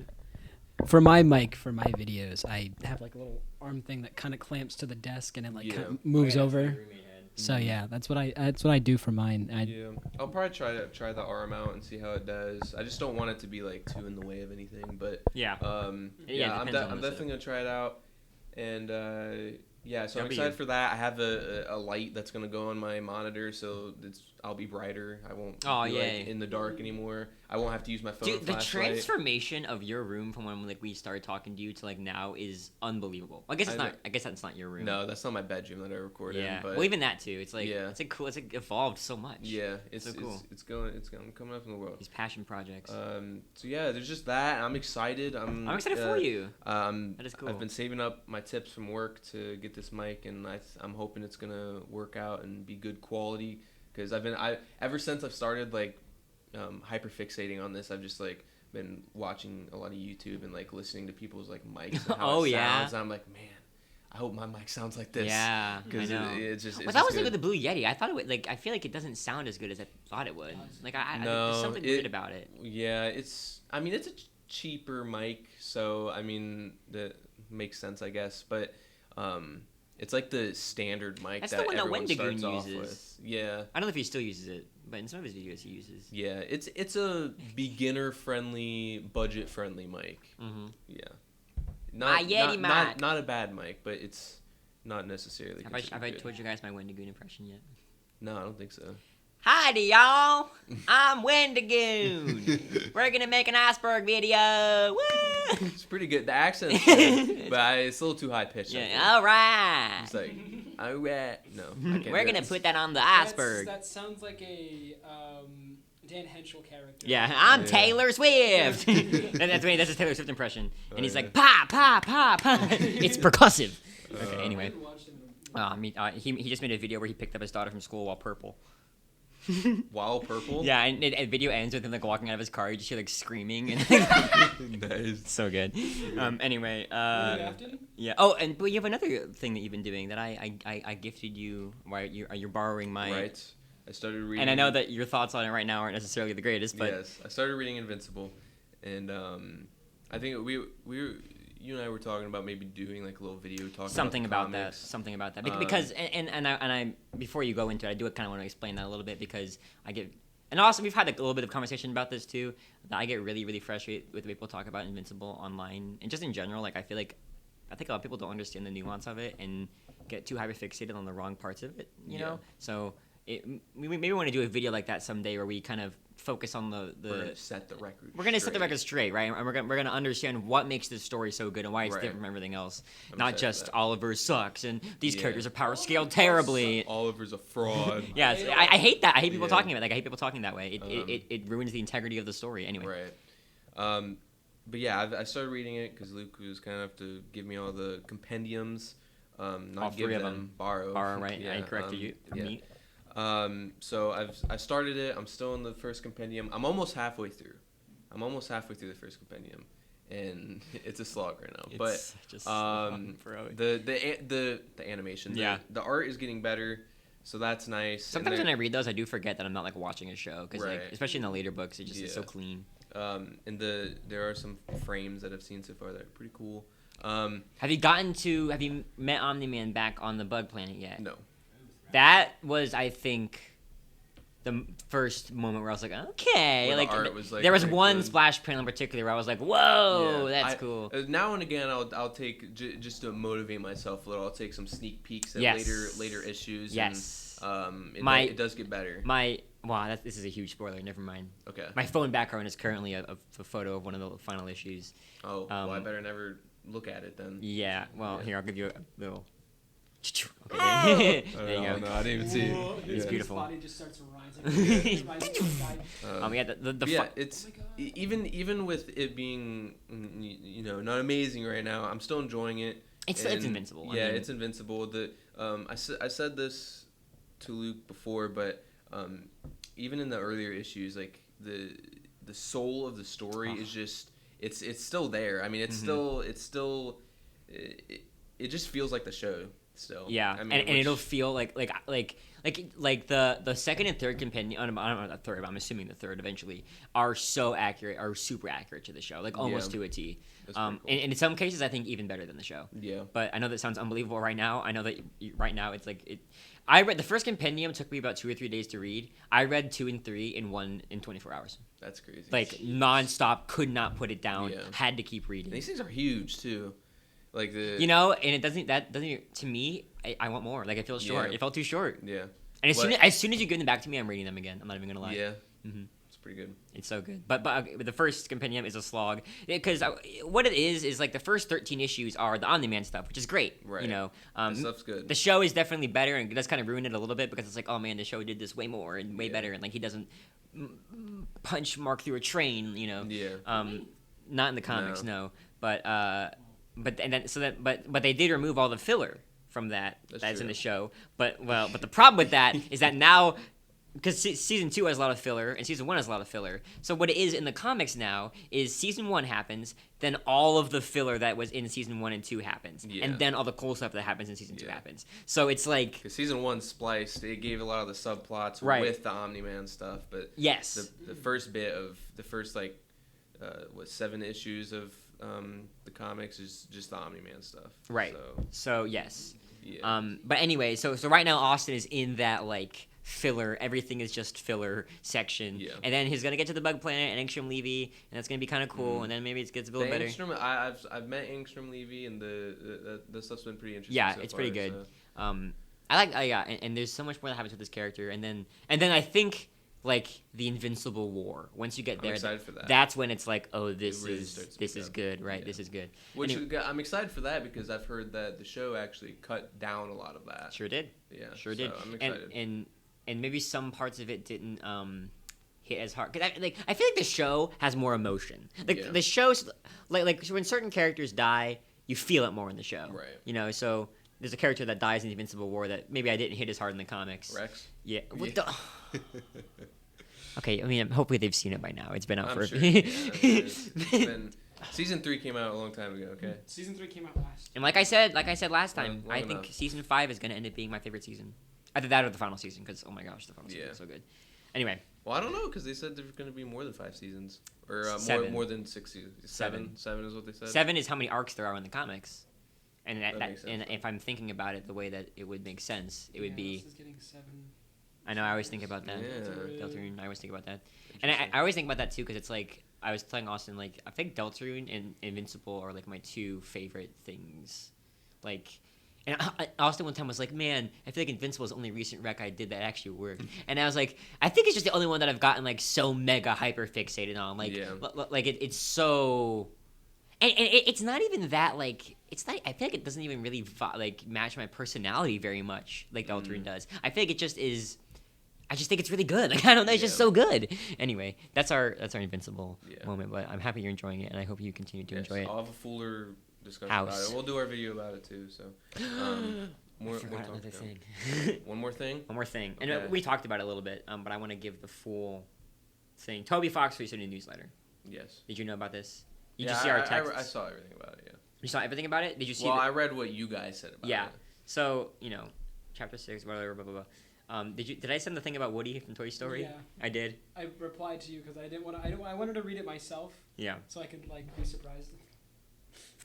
For my mic, for my videos, I have like a little arm thing that kind of clamps to the desk and it like Yeah. kinda moves over. So yeah, that's what I do for mine. Yeah, I'll probably try the arm out and see how it does. I just don't want it to be like too in the way of anything, but Yeah. yeah, it I'm depends on the definitely gonna try it out, and yeah, so I'm That'll be excited you. for that. I have a light that's gonna go on my monitor, so I'll be brighter. I won't Oh, be yay. like in the dark anymore. I won't have to use my phone Dude, the flashlight. transformation of your room from when like we started talking to you to like now is unbelievable. I guess that's not your room. No, that's not my bedroom that I record Yeah. in. But Well, even that too. It's like Yeah. it's like cool. It's like evolved so much. yeah, it's so cool. it's coming up in the world. These passion projects. So yeah, there's just that. I'm excited. I'm excited for you. That is cool. I've been saving up my tips from work to get this mic, and I'm hoping it's gonna work out and be good quality. Because ever since I've started like hyperfixating on this, I've just like been watching a lot of YouTube and like listening to people's like mics and how Oh, it yeah? sounds. And I'm like, man, I hope my mic sounds like this. Yeah, I Because know. it's just. Well, It's that just was like good. with the Blue Yeti. I thought it would like. I feel like it doesn't sound as good as I thought it would. Like No, there's something weird about it. Yeah, it's a cheaper mic, so I mean that makes sense, I guess. But it's like the standard mic That's that the one that everyone Wendigoon starts off uses. with. Yeah, I don't know if he still uses it, but in some of his videos he uses. yeah. It's a beginner friendly, budget friendly mic. Mm-hmm. Yeah, My Yeti mic. not a bad mic, but it's not necessarily. Have considered I good. told you guys my Wendigoon impression yet? No, I don't think so. Howdy, y'all. I'm Wendigoon. We're gonna make an iceberg video. Woo! It's pretty good. The accent's good, but it's a little too high pitched. Yeah. All right. It's like, alright. No, I can't We're do gonna it. put that on the iceberg. That sounds like a Dan Henschel character. Yeah, I'm Yeah. Taylor Swift. That's his Taylor Swift impression, and he's yeah. like, pa pa pa pa. It's percussive. Okay, anyway, I haven't watched him. he just made a video where he picked up his daughter from school while purple. While purple. Yeah, and the video ends with him like walking out of his car. You just hear like screaming and Nice. so good. Anyway, Afton? yeah. Oh, but you have another thing that you've been doing that I gifted you. Why you're borrowing my. Right. I started reading. And I know that your thoughts on it right now aren't necessarily the greatest, but Yes, I started reading Invincible, and I think you and I were talking about maybe doing like a little video talking something about, about the that. comics. Something about that. Because I before you go into it, I do kind of want to explain that a little bit because I get. And also, we've had like, a little bit of conversation about this too. That I get really, really frustrated with people talk about Invincible online and just in general. Like, I think a lot of people don't understand the nuance of it and get too hyper fixated on the wrong parts of it. You know, so we maybe want to do a video like that someday where we kind of focus on We're gonna set the record. we're gonna set the straight. record straight, right? And we're gonna understand what makes this story so good and why it's Right. different from everything else. I'm Not excited just for that. Oliver sucks and these Yeah. characters are power scaled terribly. Oliver's a fraud. Yeah, I hate that. I hate people Yeah. talking about that. I hate people talking that way. It ruins the integrity of the story. Anyway, Right. But yeah, I started reading it because Luke was kind of to give me all the compendiums. Not All give three of them, borrow. borrow, right? Yeah, I corrected you. yeah. Me. So I started it. I'm still in the first compendium. I'm almost halfway through. The first compendium, and it's a slog right now. It's just so fucking pro. the animation, Yeah. the art is getting better, so that's nice. Sometimes when I read those, I do forget that I'm not like watching a show because like Right. especially in the later books, it's so Yeah. clean. and there are some frames that I've seen so far that are pretty cool. Have you met Omni-Man back on the Bug Planet yet? No. That was, I think, the first moment where I was like, okay. Where the Like, art was, like, there was really one good. splash panel in particular where I was like, whoa, Yeah, that's cool. Now and again, I'll take just to motivate myself a little. I'll take some sneak peeks at Yes. later issues. Yes. And it does get better. This is a huge spoiler. Never mind. Okay. My phone background is currently a photo of one of the final issues. Well, I better never look at it then. Yeah. Well, Yeah. here I'll give you a little. Okay. I There you go. No, I didn't even see it. Whoa, Yeah. It's his beautiful. body just starts rising. Rising to the sky. Yeah, the Yeah, fu- it's Oh my God. even with it being not amazing right now. I'm still enjoying it. it's And, invincible. Yeah, I mean, it's invincible. I said this to Luke before, but even in the earlier issues, like the soul of the story is just it's still there. I mean, it's still it just feels like the show still. Yeah, I mean, and which- it'll feel like the second and third companion. I don't know the third, but I'm assuming the third eventually are super accurate to the show, like almost Yeah. to a T. That's pretty cool. And in some cases, I think even better than the show. Yeah. But I know that sounds unbelievable right now. I know that right now it's like it. I read the first compendium took me about 2 or 3 days to read. I read 2 and 3 in 24 hours, That's crazy. like nonstop. Could not put it down. Yeah. Had to keep reading. These things are huge too. Like the And it doesn't to me. I want more. Like it feels short. Yeah. It felt too short. Yeah. And as What- soon as you give them back to me, I'm reading them again. I'm not even gonna lie. Yeah. Mhm. It's pretty good. It's so good. But the first compendium is a slog because what it is like the first 13 issues are the Omni-Man stuff, which is great. Right. You know, That stuff's good. the show is definitely better, and it does kind of ruin it a little bit because it's like, oh man, the show did this way more and way Yeah. better, and like he doesn't punch Mark through a train. You know. Yeah. Not in the comics, no. But they did remove all the filler from that's in true. the show. But the problem with that is that now, because season 2 has a lot of filler and season 1 has a lot of filler. So what it is in the comics now is season 1 happens, then all of the filler that was in season 1 and 2 happens, Yeah. and then all the cool stuff that happens in season 2 Yeah. happens. So it's like, Because season 1 spliced, it gave a lot of the subplots Right. with the Omni-Man stuff, but yes, the first bit of the first 7 issues of the comics is just the Omni-Man stuff. Right. So so yes. yeah. But anyway, so right now Austin is in that like filler. Everything is just filler section. Yeah. And then he's gonna get to the Bug Planet and Angstrom Levy, and that's gonna be kind of cool. And then maybe it gets a little The better. Angstrom, I've met Angstrom Levy, and the stuff's been pretty interesting. Yeah, so it's far, pretty good. so- And there's so much more that happens with this character. And then I think like the Invincible War. Once you get I'm there, excited for that. that's when it's like, oh, this really is starts to this pick is up. good, right? Yeah. This is good. Which Anyway, I'm excited for that because I've heard that the show actually cut down a lot of that. sure did. Yeah, Sure so did. I'm excited. And maybe some parts of it didn't hit as hard. Cause I feel like the show has more emotion. Like Yeah. the show's like when certain characters die, you feel it more in the show. Right. You know, so there's a character that dies in the Invincible War that maybe I didn't hit as hard in the comics. Rex. Yeah. What Yeah. the? Okay, I mean, hopefully they've seen it by now. It's been out I'm for. sure. Yeah, I mean, it's been, season 3 came out a long time ago. Okay. Season 3 came out last. And like I said last time, Long I think enough. season 5 is gonna end up being my favorite season. Either that or the final season, because oh my gosh, the final season Yeah. is so good. Anyway, Well, I don't know because they said there's going to be more than 5 seasons, or Seven. more than 6 seasons. Seven. Seven is what they said. 7 is how many arcs there are in the comics. And That makes sense, and though. if I'm thinking about it the way that it would make sense, it would be. This is getting 7. I know I always think about that. Yeah. Deltarune, I always think about that. And I always think about that too because it's like I was telling Austin like I think Deltarune and Invincible are like my 2 favorite things. Like, and Austin one time was like, "Man, I feel like Invincible is the only recent rec I did that actually worked." And I was like, "I think it's just the only one that I've gotten like so mega hyper fixated on. Like, Yeah. like it's so." And it's not even that like it's not. I feel like it doesn't even really like match my personality very much like Deltarune does. I feel like it just is. I just think it's really good. Like I don't know, it's just Yeah. so good. Anyway, that's our Invincible Yeah. moment. But I'm happy you're enjoying it, and I hope you continue to Yes, enjoy it. I'll have a fuller discussion House. about it. We'll do our video about it too. So, more Forgot talk another now. thing. One more thing. One more thing, and Okay. we talked about it a little bit, but I want to give the full thing. Toby Fox released a new newsletter. Yes. Did you know about this? You Yeah, just see our I text. saw everything about it. Yeah. You saw everything about it. Did you see? Well, the- I read what you guys said about Yeah. it. So chapter 6, whatever, blah blah blah. Did I send the thing about Woody from Toy Story? Yeah. I did. I replied to you because I didn't want to. I wanted to read it myself Yeah. so I could like be surprised.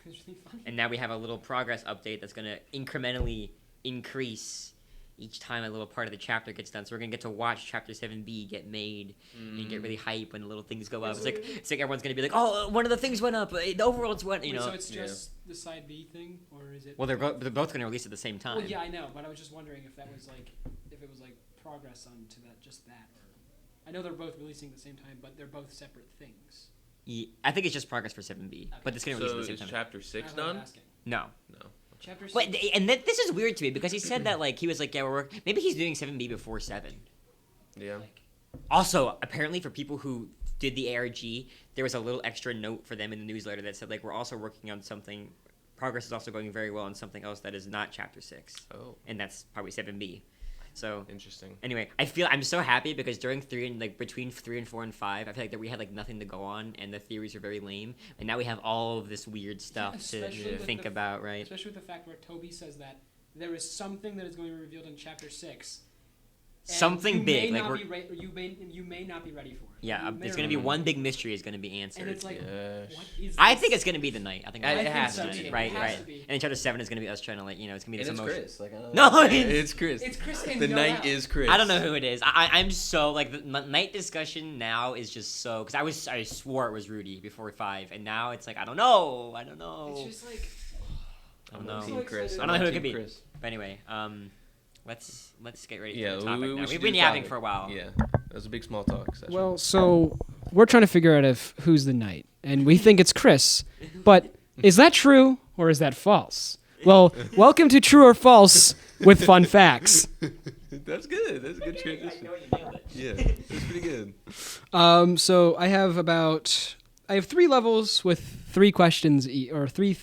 It's really fun. And now we have a little progress update that's going to incrementally increase each time a little part of the chapter gets done. So we're going to get to watch chapter 7B get made and get really hype when the little things go up. It's like everyone's going to be like, "Oh, one of the things went up. The overworld's went, you Wait, know." so it's just the side B thing, or is it? Well, they're both going to release at the same time. Well, yeah, I know, but I was just wondering if that was like, if it was like progress on to that, just that, or I know they're both releasing at the same time, but they're both separate things. I think it's just progress for 7B, but it's going to release So at the is same time. chapter 6 That's what I'm done? asking. No. No. Chapter 6. But and this is weird to me because he said that like he was like, yeah, maybe he's doing 7B before 7. Yeah. Also, apparently for people who did the ARG, there was a little extra note for them in the newsletter that said like we're also working on something. Progress is also going very well on something else that is not Chapter 6, Oh, and that's probably 7B. So interesting. anyway, I'm so happy because during 3 and like between 3 and 4 and 5, I feel like that we had like nothing to go on and the theories are very lame, and now we have all of this weird stuff to Especially with think the- about, right? Especially with the fact where Toby says that there is something that is going to be revealed in Chapter 6. and Something you big, May like not we're- be you may not be ready for it. Yeah, You may it's or gonna may be not one big mystery is gonna be answered. And it's like, Yes. what is I this? think it's gonna be the night. I think I it think has so to too. be. It Right, has right. to be. And then Chapter 7 is gonna be us trying to like it's gonna be And this it's emotion. Chris. Like, I don't No, know. it's- it's Chris. It's Chris and The no night Al. is Chris. I don't know who it is. I'm so like the night discussion now is just so because I swore it was Rudy before 5, and now it's like I don't know. It's just like I don't I'm know. Team Chris. I don't know who it Team could be. Chris. But anyway, let's get ready Yeah, for the topic now. should We've do been the yapping topic. for a while. Yeah, that was a big small talk session. Well, so we're trying to figure out if who's the knight, and we think it's Chris. But is that true or is that false? Well, welcome to True or False with fun facts. that's good. That's a good I transition. know you nailed it. Yeah, that's pretty good. So I have 3 levels with 3 questions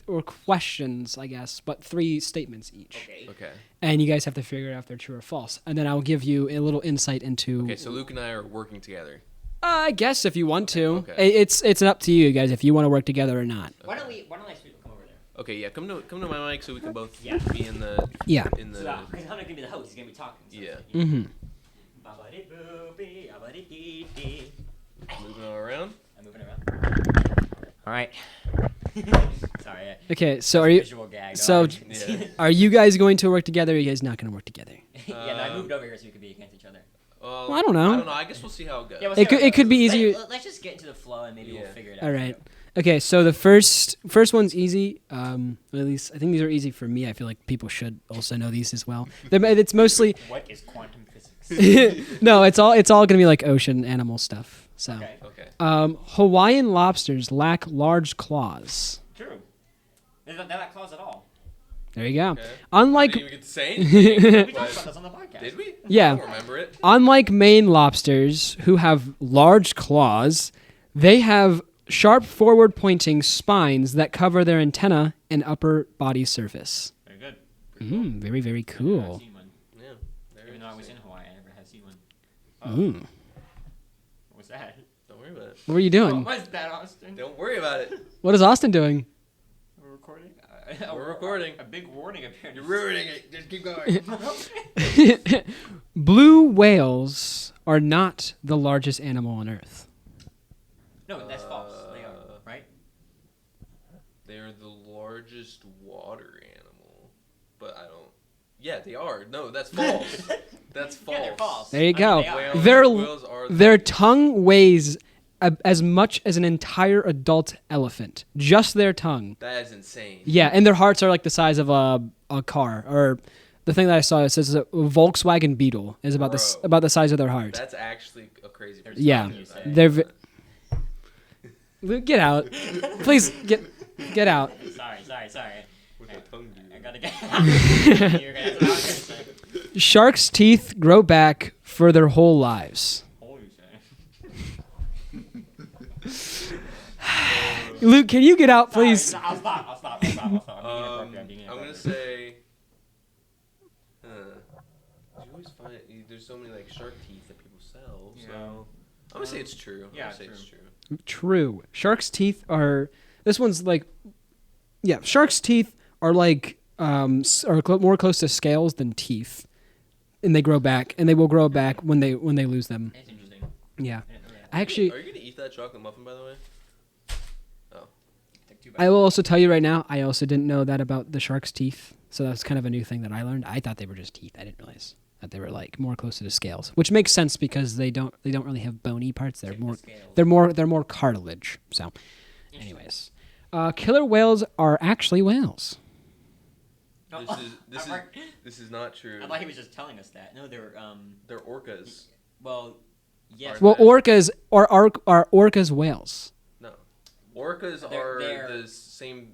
or questions, I guess, but 3 statements each. Okay. Okay. And you guys have to figure out if they're true or false. And then I'll give you a little insight into. Okay, so Luke and I are working together. I guess if you want to, Okay. it's up to you guys if you want to work together or not. Why don't I speak come over there? Okay, yeah, come to my mic so we can both Yeah. be in the Yeah. in the. Because I'm not gonna be the host. He's gonna be talking. So Yeah. Mm-hmm. Moving all around. I'm moving around. All right. Sorry. Okay, so are you Visual gag. so- Yeah. are you guys going to work together? Or are you guys not going to work together? yeah, no, I moved over here so we could be against each other. Well, I don't know. I don't know. I guess we'll see how it goes. Yeah, we'll It see how could goes. be easier. Let's just get into the flow and maybe we'll Yeah. figure it out. All right. Okay, so the first one's easy. At least I think these are easy for me. I feel like people should also know these as well. It's mostly What is quantum physics? no. It's all gonna be like ocean animal stuff. So, Okay. Okay. Hawaiian lobsters lack large claws. True. They're not claws at all. There you go. Okay. Unlike Didn't even get to say anything. We talked but- about this on the podcast. Did we? Yeah. I don't remember it. Unlike Maine lobsters, who have large claws, they have sharp forward-pointing spines that cover their antenna and upper body surface. Very good. Very, very I've cool. seen one. Yeah. Very Even though I was in interesting. Hawaii, I never have seen one. Mm. What was that? Don't worry about it. What are you doing? What was that, Austin? Don't worry about it. What is Austin doing? We're recording? We're recording. A big warning apparently. You're ruining it. Just keep going. Blue whales are not the largest animal on Earth. No, that's false. They are, right? They're the largest water animal, but I don't. Yeah, they are. No, that's false. That's false. Yeah, they're false. There you I go. mean, they are. Whales are Their tongue weighs as much as an entire adult elephant. Just their tongue. That is insane. Yeah, and their hearts are like the size of a car. Or the thing that I saw, it says a Volkswagen Beetle is about Bro. about the size of their heart. That's actually a crazy. They're Yeah, tongue, you say. they're. Luke, get out. Please get out. Sorry. With a tongue do. I gotta get. You're gonna have to know what I'm gonna say. Sharks' teeth grow back for their whole lives. Holy shit. Luke, can you get out, please? Sorry, I'll stop. I'm being inappropriate. I'm being I'm gonna inappropriate. say. You always find there's so many like shark teeth that people sell. So Yeah. I'm gonna say it's true. Yeah, I'm gonna say true. it's true. True. Sharks' teeth are. This one's like. Yeah, sharks' teeth are like more close to scales than teeth, and they grow back, and they will grow back when they lose them. That's interesting. Yeah, I didn't know that. I actually. Are you gonna eat that chocolate muffin by the way? Took 2 bites. I will also tell you right now. I also didn't know that about the shark's teeth, so that's kind of a new thing that I learned. I thought they were just teeth. I didn't realize that they were like more closer to scales, which makes sense because they don't really have bony parts. They're Check the more scales. they're more cartilage. So, anyways, killer whales are actually whales. No, This is not true. I thought he was just telling us that. No, they're They're orcas. well, yes. Are Well, they? orcas are orcas whales. No. Orcas They're- the same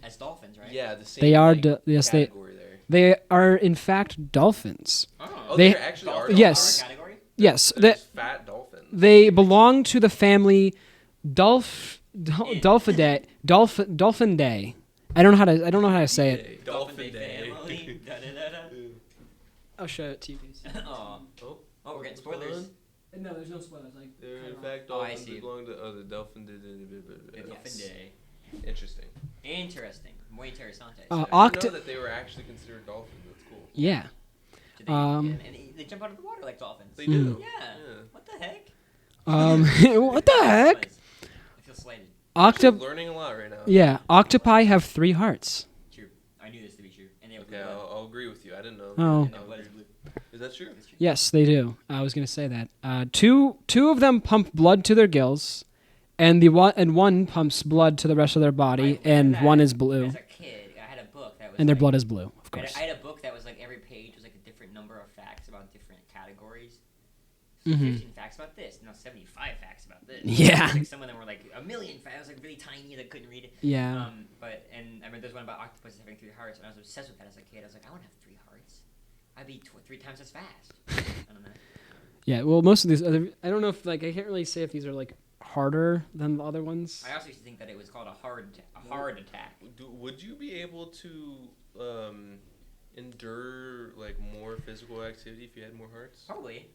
As dolphins, right? yeah, the same. They are like, yes, category there. they are in fact dolphins. Oh, They- they actually are. Dolphins Yes. are a category? Yes, There's fat dolphins. they belong to the family Dolphidae. I don't know how to say it. Dolphin Day. family. Da-da-da-da. I'll show it to you. Aw. Oh, Oh, we're getting spoilers. No, there's no spoilers. Like, they're in fact Oh, I dolphins see. that belong to the dolphin. Dolphin Day. Interesting. Interesting. Muy interesante. Uh, I Oct- didn't know that they were actually considered dolphins. That's cool. yeah. Do they, um, and they jump out of the water like dolphins. They do. Yeah. Yeah. What the heck? What the heck? I feel slighted. Actually Octop. learning a lot right now. Yeah, octopi have 3 hearts. True. I knew this to be true. And they have Okay, blue blood. I'll agree with you. I didn't know. Oh. And their I'll blood is agree. blue. Is that true? That's true. Yes, they do. I was gonna say that. Two of them pump blood to their gills, and one pumps blood to the rest of their body, I and learned one that is blue, As a kid, I had a book that was and their like, blood is blue, of I had, course. I had a book that was like every page was like a different number of facts about different categories. Mhm. 15 facts about this, 75 facts about this. Yeah. Like some of them were like a million facts, like really tiny that couldn't read it. Yeah. And I remember there's one about octopuses having 3 hearts, and I was obsessed with that as a kid. I was like, I want to have 3 hearts. I'd be 3 times as fast. I don't know. Yeah. Well, most of these other, I don't know if like I can't really say if these are like harder than the other ones. I also used to think that it was called a hard attack. Would you be able to endure like more physical activity if you had more hearts? Probably.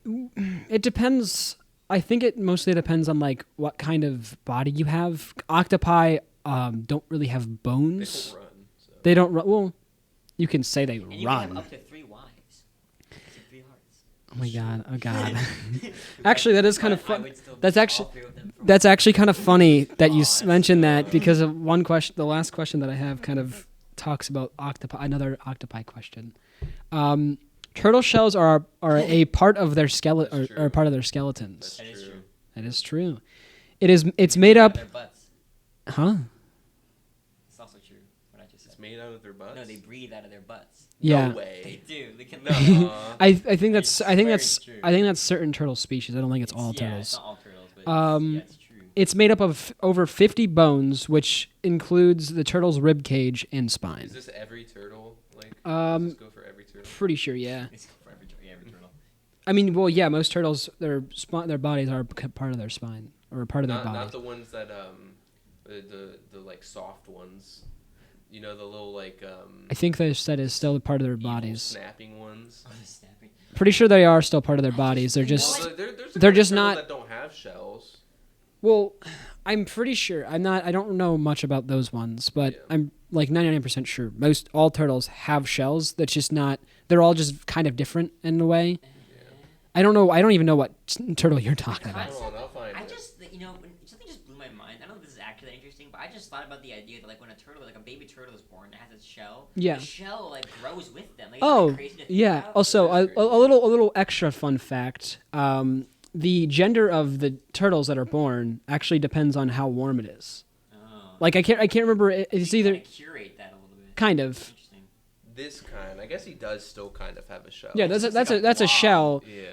It depends. I think it mostly depends on like what kind of body you have. Octopi don't really have They bones. don't run. So. They don't run. Well, you can say they And you can run. have up to 3 wives. So 3 hearts. Oh my god! Oh god! Actually, that is kind of But I fun. would still That's be all actually 3 of them from that's actually kind of funny that you Aw, mentioned that's that because of one question. The last question that I have kind of talks about octopi. Another octopi question. Turtle shells are a part of their skeleton That's or true. are part of their skeletons. That is true. That is true. It's made up. Their butts. Huh? It's also true. What I just said. It's made out of their butts. No, they breathe out of their butts. Yeah. No They way. do. They can. No. I think that's I I think swear that's it's true. I think that's certain turtle species. I don't think it's all Yeah, turtles. it's not all turtles, but Um, it's, yeah, it's true. It's made up of over 50 bones, which includes the turtle's rib cage and Is spine. this every turtle? Like, Um, does this go for every turtle? Pretty sure, yeah. It's for every turtle. I mean, well, yeah, most turtles, their bodies are part of their spine or part of their body. Not the ones that the like soft ones. You know, the little like I think they said is still part of their evil bodies. snapping ones. Oh, the snapping. Pretty sure they are still part of their bodies. They're just Well, there's a they're kind of just turtle not- that don't have shells. well. I'm pretty sure. I don't know much about those ones, but Yeah. I'm like 99% sure. All turtles have shells. That's just not. They're all just kind of different in a way. I don't know. I don't even know what turtle you're talking about. Hold on, I'll find I it. just, when something just blew my mind. I don't know if this is actually that interesting, but I just thought about the idea that like when a turtle, like a baby turtle is born, it has its shell. Yeah. The shell like grows with them. Like, Oh, isn't that crazy to think yeah. about? Also, That's a little extra fun fact. The gender of the turtles that are born actually depends on how warm it is. Oh. Like I can't remember. It's You either kinda curate that a little bit. kind of. Interesting. This kind. I guess he does still kind of have a shell. Yeah, that's a, It's that's like a a that's a blob. shell. Yeah.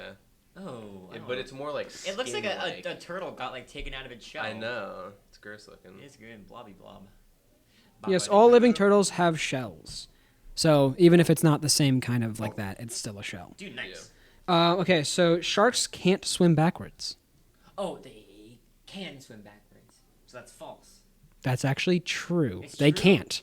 Oh. I don't But know. it's more like. It looks like skin-like. a turtle got like taken out of its shell. I know. It's gross looking. It's good. Blobby blob. Yes, all living turtles have shells. So even if it's not the same kind of like that, it's still a shell. Dude, nice. Okay, so sharks can't swim backwards. Oh, they can swim backwards. So that's false. That's actually true. It's They true? can't.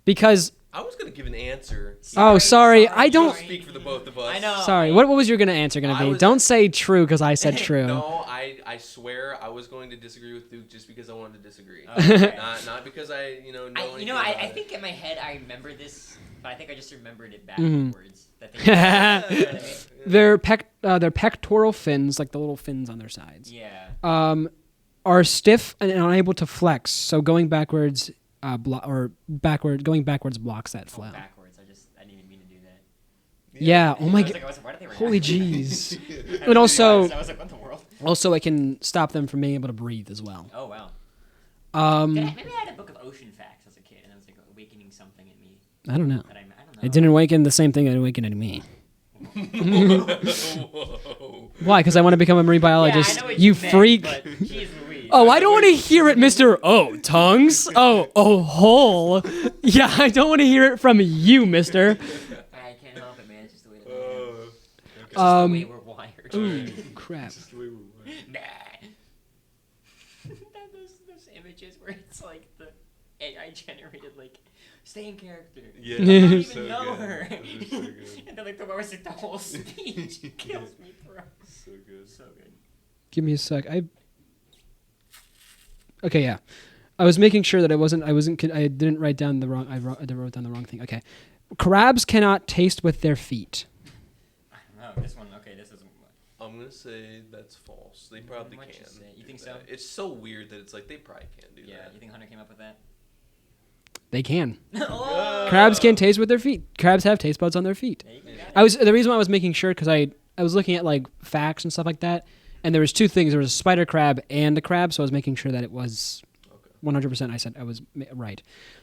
Because I was gonna give an answer. oh, sorry, I don't. Speak for the both of us. I know. Sorry, what was your answer gonna I be? was- Don't say true because I said true. No, I swear I was going to disagree with Duke just because I wanted to disagree. Okay. Not because I know anything I about it. think in my head I remember this, but I think I just remembered it Mhm. backwards. That they- Their pectoral fins, like the little fins on their sides, yeah. are stiff and unable to flex. So going backwards, going backwards blocks that flow. Backwards. I didn't mean to do that. Yeah. Oh my I was god. like, why do they Holy react? jeez. I And also, I was like, what in the world? also, it can stop them from being able to breathe as well. Oh wow. Um, Maybe I had a book of ocean facts as a kid, and it was like awakening something in me I don't know. that I don't know. It didn't awaken the same thing that awakened in me. Whoa. Why? Because I want to become a marine biologist. Yeah, I know what you meant, freak. But geez Louise. Oh, I don't want to hear it, Mr. Oh, tongues. Oh, hole. Yeah, I don't want to hear it from you, mister. I can't help it, man. It's just the way the man. It's just Um, the way we're wired. Ooh, crap. Nah. those images where it's like the AI generated like stay in character. Yeah, I don't they're even so know good. her. Those are so good. And then like the worst like the whole speech kills me, bro. So good. So good. Give me a sec. Okay, yeah. I was making sure that I didn't write down the wrong. I wrote down the wrong thing. Okay. Crabs cannot taste with their feet. I don't know. This one, okay, this isn't. I'm gonna say that's false. They probably What'd can. you say? You think do so? that. It's so weird that it's like they probably can't do Yeah, that. you think Hunter came up with that? They can. Oh! Crabs can taste with their feet. Crabs have taste buds on their feet. Yeah, you got it. The reason why I was making sure because I was looking at like facts and stuff like that, and there was two things. There was a spider crab and a crab, so I was making sure that it was Okay. 100%. I said I was right.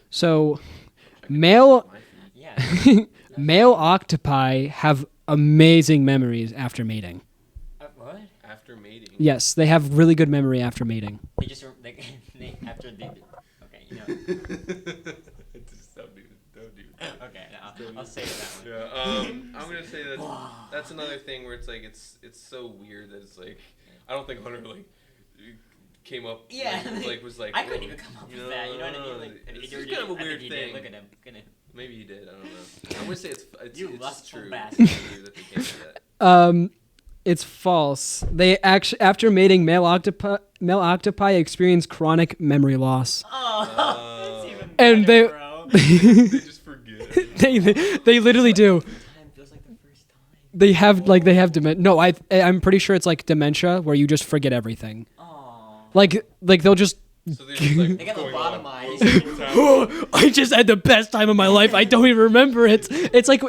So male My feet. Yeah. male octopi have amazing memories after mating. What? After mating. Yes, they have really good memory after mating. They just they after they. Okay, you know. Just don't do that. Okay, I'll say that one. Yeah. I'm gonna say that's another thing where it's like it's so weird that it's like I don't think Hunter like came up. Yeah, Like was like. I couldn't even come up you with that. You know what I mean? Like, it's you're- just kind of a I think weird he did. thing. Look at him. Look at him. Maybe he did. I don't know. I'm gonna say it's You it's lustful true. bastard. It's true that they can't do that. It's false. They actually after mating, male octopi experience chronic memory loss. Oh, that's even And better, they- bro. They just forget. they literally do. Time feels like the first time. They have dementia. No, I'm pretty sure it's like dementia where you just forget everything. Oh. Like they'll just. So they're just like They got going on. lobotomized. I just had the best time of my life. I don't even remember it. It's like,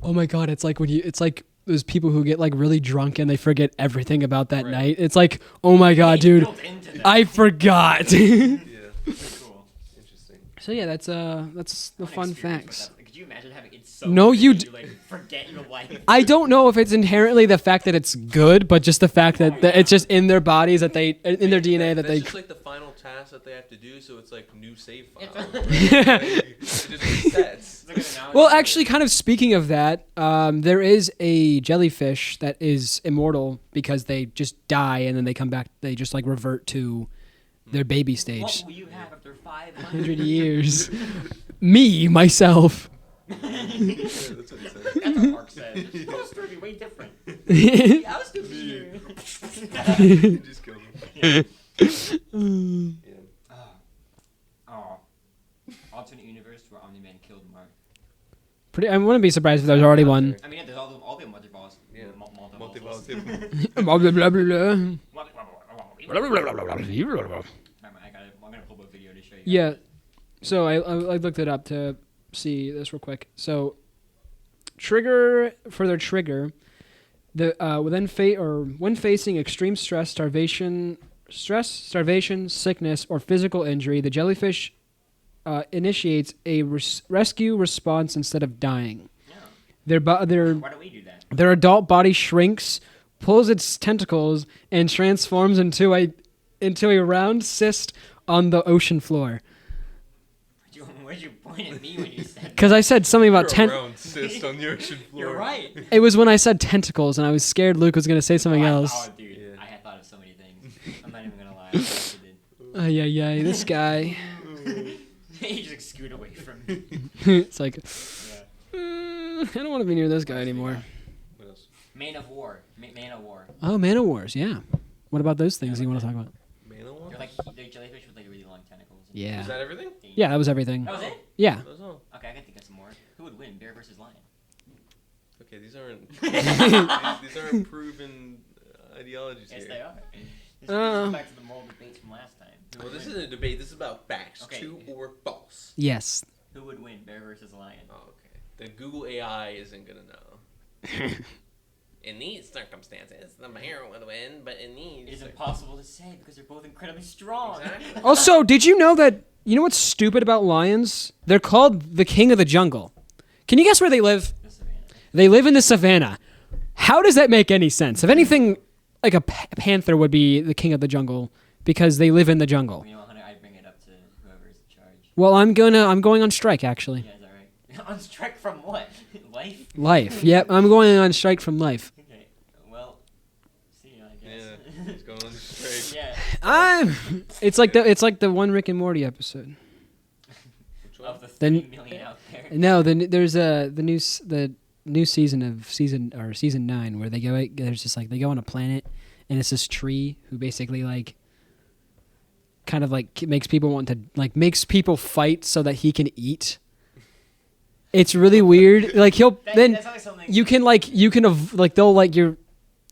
oh my god! It's like it's like those people who get like really drunk and they forget everything about that Right. night. It's like, oh my god, dude, Built into them. I forgot. Yeah. Cool. Interesting. So yeah, that's the What fun an experience facts. with that. Could you imagine having it so No, good you that d- like forget your life? I don't know if it's inherently the fact that it's good, but just the fact that it's just in their bodies that they in their DNA that That's they. just like the final task that they have to do. So it's like new save file. It's- It just resets. Look at it now. Well, actually, kind of speaking of that, there is a jellyfish that is immortal because they just die and then they come back. They just like revert to their baby What stage. will you have after 500 100 years. Me, myself. Yeah, that's what he said. That's what Mark said. Those three be way different. I was to be here. He just killed him. Yeah. Oh. Alternate universe where Omni-Man killed Mark. I wouldn't be surprised if there's already one. I mean, yeah, there's all the multiballs. Yeah. Multiballs. Multiballs. Blah, blah, blah, blah, blah. I'm gonna pull up a video to show you. Yeah. So I looked it up to see this real quick. So for their trigger, when facing extreme stress, starvation, sickness, or physical injury, the jellyfish initiates a rescue response instead of dying. Yeah. Their Why don't we do that? Their adult body shrinks, pulls its tentacles, and transforms into a round cyst on the ocean floor. Why'd you point at me when you said that? Because I said something about You're a round cyst on the ocean floor. You're right. It was when I said tentacles, and I was scared Luke was going to say something else. Oh, dude, Yeah. I had thought of so many things. I'm not even gonna lie. I actually did. Ay, this guy. He just like, scooted away from me. It's like, Yeah. I don't want to be near this guy anymore. What else? Man of War. Man of War. Oh, Man of Wars, yeah. What about those things you want to talk about? Manowar? They're like they're jellyfish with like really long tentacles. Yeah. Is that everything? Yeah, that was everything. That was it? Yeah. That was all. Okay, I can think of some more. Who would win, bear versus lion? Okay, these aren't these aren't proven ideologies Yes, here. they are. This goes Uh. back to the moral debates from last time. Who Well, would this win? isn't a debate. This is about facts. Okay. True or false. Yes. Who would win, bear versus lion? Oh, okay. The Google AI isn't gonna know. In these circumstances, the bear would win, but in It these is impossible to say because they're both incredibly strong. Exactly. Also, did you know what's stupid about lions? They're called the king of the jungle. Can you guess where they live? The savannah. They live in the savannah. How does that make any sense? If anything, like a panther would be the king of the jungle because they live in the jungle. You know, Hunter, I'd bring it up to whoever's in charge. Well, I'm going on strike actually. Yeah, is that right? On strike from what? Life? Life. Yep, I'm going on strike from life. Okay. Well, see you, I guess. Yeah, he's going on straight. Yeah. It's like the one Rick and Morty episode. Of the Then- 3 million out there. No, there's the new season of season 9 where there's just like they go on a planet and it's this tree who basically like kind of like makes people fight so that he can eat. It's really weird. Like That sounds like something.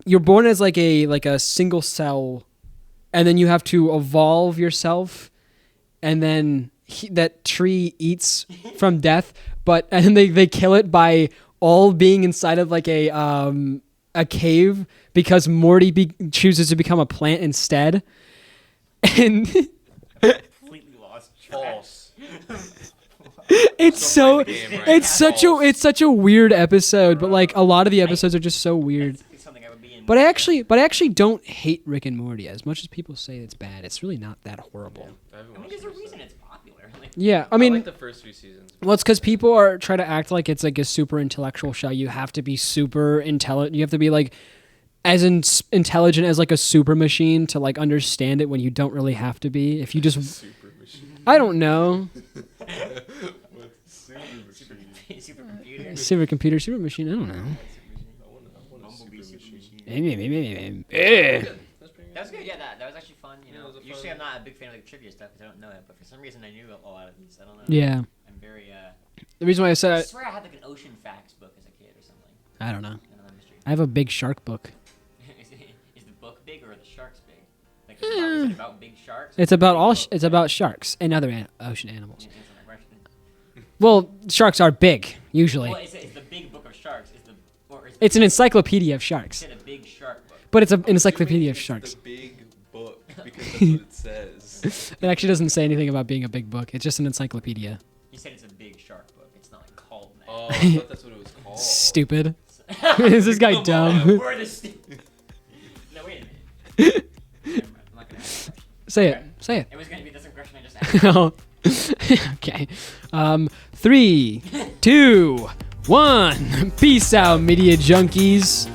you're born as like a single cell, and then you have to evolve yourself, and then that tree eats from death, and then they kill it by all being inside of like a cave because Morty chooses to become a plant instead, and completely lost track. False. it's Don't play the game right. it's such a weird episode, but like a lot of the episodes are just so weird. It's something I would be in. But I actually don't hate Rick and Morty as much as people say it's bad. It's really not that horrible. I haven't I mean, watched there's a the first reason one. it's popular. Like, Yeah, I I mean, like the first 3 seasons. well, it's because people are trying to act like it's like a super intellectual show. You have to be super intelligent. You have to be like as intelligent as like a super machine to like understand it when you don't really have to be. If you just, Super machine. I don't know, Supercomputer. supercomputer. super machine. I don't know. I want a Bumblebee super super machine. machine. Eh. That's pretty That was good. Yeah, that was actually fun. You Yeah, know, it was a usually fun- I'm not a big fan of like trivia stuff because I don't know it, but for some reason I knew a lot of these. I don't know. Yeah, I'm very. the reason why I I said swear I had like an ocean facts book as a kid or something. I don't know. I don't know mystery. I have a big shark book. Is the book big or are the sharks big? Like, is it about big sharks? It's about it's about sharks and other ocean animals. Yeah, answer my question. Well, sharks are big usually. Well, is the big book of sharks? Or is It's an encyclopedia of sharks, it a big shark book? but it's an encyclopedia of It's sharks. The big book because that's what it says. It actually doesn't say anything about being a big book. It's just an encyclopedia. You said it's a big shark book. It's not like called that. Oh, I thought that's what it was called. Stupid. Is this guy Come dumb? We're the No, wait a minute. Never mind. I'm not gonna ask that question. Say it. Say it. It was gonna be the same question I just asked. Okay. 3, 2, 1. Peace out, media junkies.